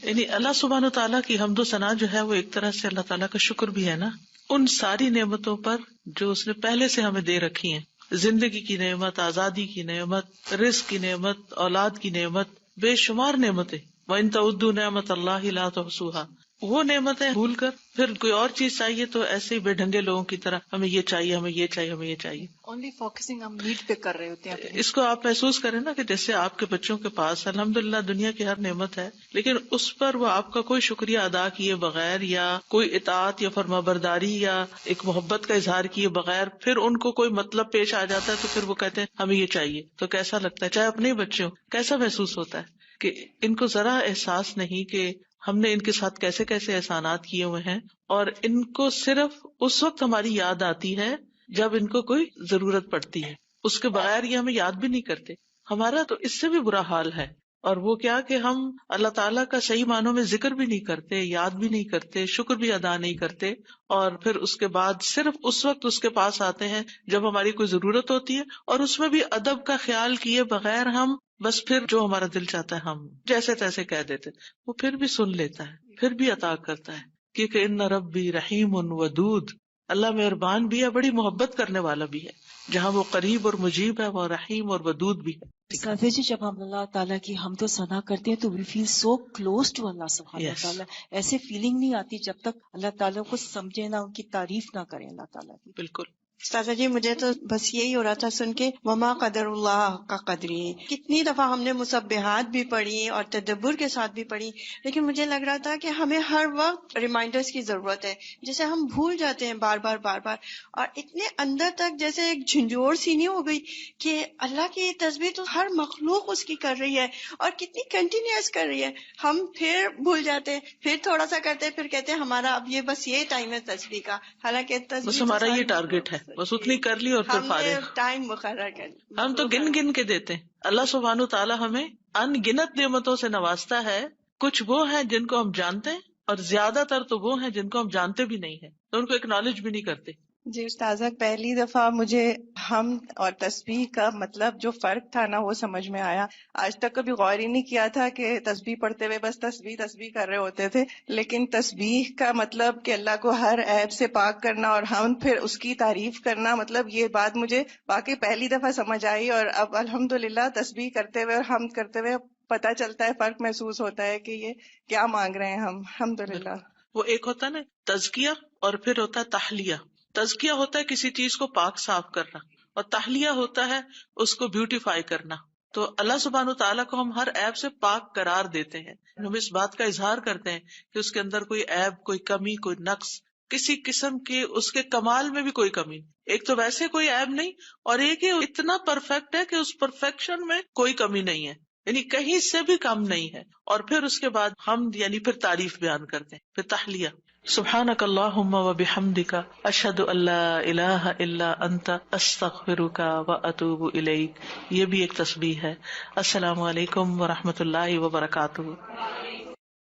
A: یعنی اللہ سبحانہ تعالیٰ کی حمد و ثنا جو ہے وہ ایک طرح سے اللہ تعالیٰ کا شکر بھی ہے نا، ان ساری نعمتوں پر جو اس نے پہلے سے ہمیں دے رکھی ہیں، زندگی کی نعمت، آزادی کی نعمت، رزق کی نعمت، اولاد کی نعمت، بے شمار نعمتیں وَإِن تَعُدُّوا نِعْمَتَ اللَّهِ لَا تُحْصُوهَا، وہ نعمتیں بھول کر پھر کوئی اور چیز چاہیے تو ایسے ہی بے ڈھنگے لوگوں کی طرح ہمیں یہ چاہیے، ہمیں یہ چاہیے، ہمیں یہ چاہیے.
C: اونلی فوکسنگ ہم نیڈ پہ کر رہے ہوتے ہیں.
A: اس کو آپ محسوس کریں نا کہ جیسے آپ کے بچوں کے پاس الحمدللہ دنیا کی ہر نعمت ہے، لیکن اس پر وہ آپ کا کوئی شکریہ ادا کیے بغیر یا کوئی اطاعت یا فرمانبرداری یا ایک محبت کا اظہار کیے بغیر پھر ان کو کوئی مطلب پیش آ جاتا ہے تو پھر وہ کہتے ہیں ہمیں یہ چاہیے. تو کیسا لگتا ہے؟ چاہے اپنے بچے ہوں، کیسا محسوس ہوتا ہے کہ ان کو ذرا احساس نہیں کہ ہم نے ان کے ساتھ کیسے کیسے احسانات کیے ہوئے ہیں، اور ان کو صرف اس وقت ہماری یاد آتی ہے جب ان کو کوئی ضرورت پڑتی ہے، اس کے بغیر یہ ہمیں یاد بھی نہیں کرتے. ہمارا تو اس سے بھی برا حال ہے، اور وہ کیا کہ ہم اللہ تعالیٰ کا صحیح معنوں میں ذکر بھی نہیں کرتے، یاد بھی نہیں کرتے، شکر بھی ادا نہیں کرتے، اور پھر اس کے بعد صرف اس وقت اس کے پاس آتے ہیں جب ہماری کوئی ضرورت ہوتی ہے، اور اس میں بھی ادب کا خیال کیے بغیر ہم بس پھر جو ہمارا دل چاہتا ہے ہم جیسے تیسے کہہ دیتے. وہ پھر بھی سن لیتا ہے، پھر بھی عطا کرتا ہے، کیونکہ ان ربی رحیم ودود، اللہ مہربان بھی ہے، بڑی محبت کرنے والا بھی ہے. جہاں وہ قریب اور مجیب ہے، وہ رحیم اور ودود بھی ہے.
D: سادہ جی، جب ہم اللہ تعالیٰ کی حمد و ثنا کرتے ہیں تو وی فیل سو کلوز ٹو اللہ سبحانہ
A: Yes.
D: تعالیٰ. ایسے فیلنگ نہیں آتی جب تک اللہ تعالیٰ کو سمجھے نہ، ان کی تعریف نہ کریں اللہ تعالیٰ کی.
A: بالکل.
E: استاذہ جی مجھے تو بس یہی ہو رہا تھا سن کے، وما قدر اللہ کا قدری. کتنی دفعہ ہم نے مسبحات بھی پڑھی اور تدبر کے ساتھ بھی پڑھی، لیکن مجھے لگ رہا تھا کہ ہمیں ہر وقت ریمائنڈرز کی ضرورت ہے، جیسے ہم بھول جاتے ہیں بار بار بار بار، اور اتنے اندر تک جیسے ایک جھنجھوڑ سی نہیں ہو گئی کہ اللہ کی تسبیح تو ہر مخلوق اس کی کر رہی ہے اور کتنی کنٹینیوس کر رہی ہے. ہم پھر بھول جاتے ہیں، پھر تھوڑا سا کرتے ہیں، پھر کہتے ہیں ہمارا اب یہ بس یہ ٹائم ہے تسبیح کا، حالانکہ
A: بس
E: تسبیح
A: ہمارا
E: تو
A: یہ
E: ساری
A: ٹارگیٹ ہے، بس اتنی کر لی اور پھر
E: ہم نے
A: فارغ.
E: ٹائم مقرر کر لیا.
A: ہم تو گن گن کے دیتے ہیں. اللہ سبحانہ تعالیٰ ہمیں ان گنت نعمتوں سے نوازتا ہے. کچھ وہ ہیں جن کو ہم جانتے ہیں، اور زیادہ تر تو وہ ہیں جن کو ہم جانتے بھی نہیں ہیں، تو ان کو ایکنالج بھی نہیں کرتے.
F: جی استاذہ، پہلی دفعہ مجھے حمد اور تسبیح کا مطلب جو فرق تھا نا وہ سمجھ میں آیا. آج تک کبھی غور ہی نہیں کیا تھا کہ تسبیح پڑھتے ہوئے بس تسبیح تسبیح کر رہے ہوتے تھے، لیکن تسبیح کا مطلب کہ اللہ کو ہر عیب سے پاک کرنا اور حمد پھر اس کی تعریف کرنا، مطلب یہ بات مجھے واقعی پہلی دفعہ سمجھ آئی. اور اب الحمدللہ تسبیح کرتے ہوئے اور حمد کرتے ہوئے پتہ چلتا ہے، فرق محسوس ہوتا ہے کہ یہ کیا مانگ رہے ہیں ہم. الحمدللہ.
A: وہ ایک ہوتا ہے نا تزکیہ، اور پھر ہوتا ہے تحلیہ. تزکیہ ہوتا ہے کسی چیز کو پاک صاف کرنا، اور تحلیہ ہوتا ہے اس کو بیوٹیفائی کرنا. تو اللہ سبحانہ تعالیٰ کو ہم ہر عیب سے پاک قرار دیتے ہیں. ہم اس بات کا اظہار کرتے ہیں کہ اس کے اندر کوئی عیب، کوئی کمی، کوئی نقص، کسی قسم کے اس کے کمال میں بھی کوئی کمی نہیں. ایک تو ویسے کوئی عیب نہیں، اور ایک ہی اتنا پرفیکٹ ہے کہ اس پرفیکشن میں کوئی کمی نہیں ہے، یعنی کہیں سے بھی کم نہیں ہے. اور پھر اس کے بعد ہم یعنی پھر تعریف بیان کرتے ہیں، پھر تحلیہ. سبحانک اللہم و بحمدک، اشہد ان لا الہ الا انت، استغفرک و اتوب الیک. یہ بھی ایک تسبیح ہے. السلام علیکم و رحمۃ اللہ وبرکاتہ.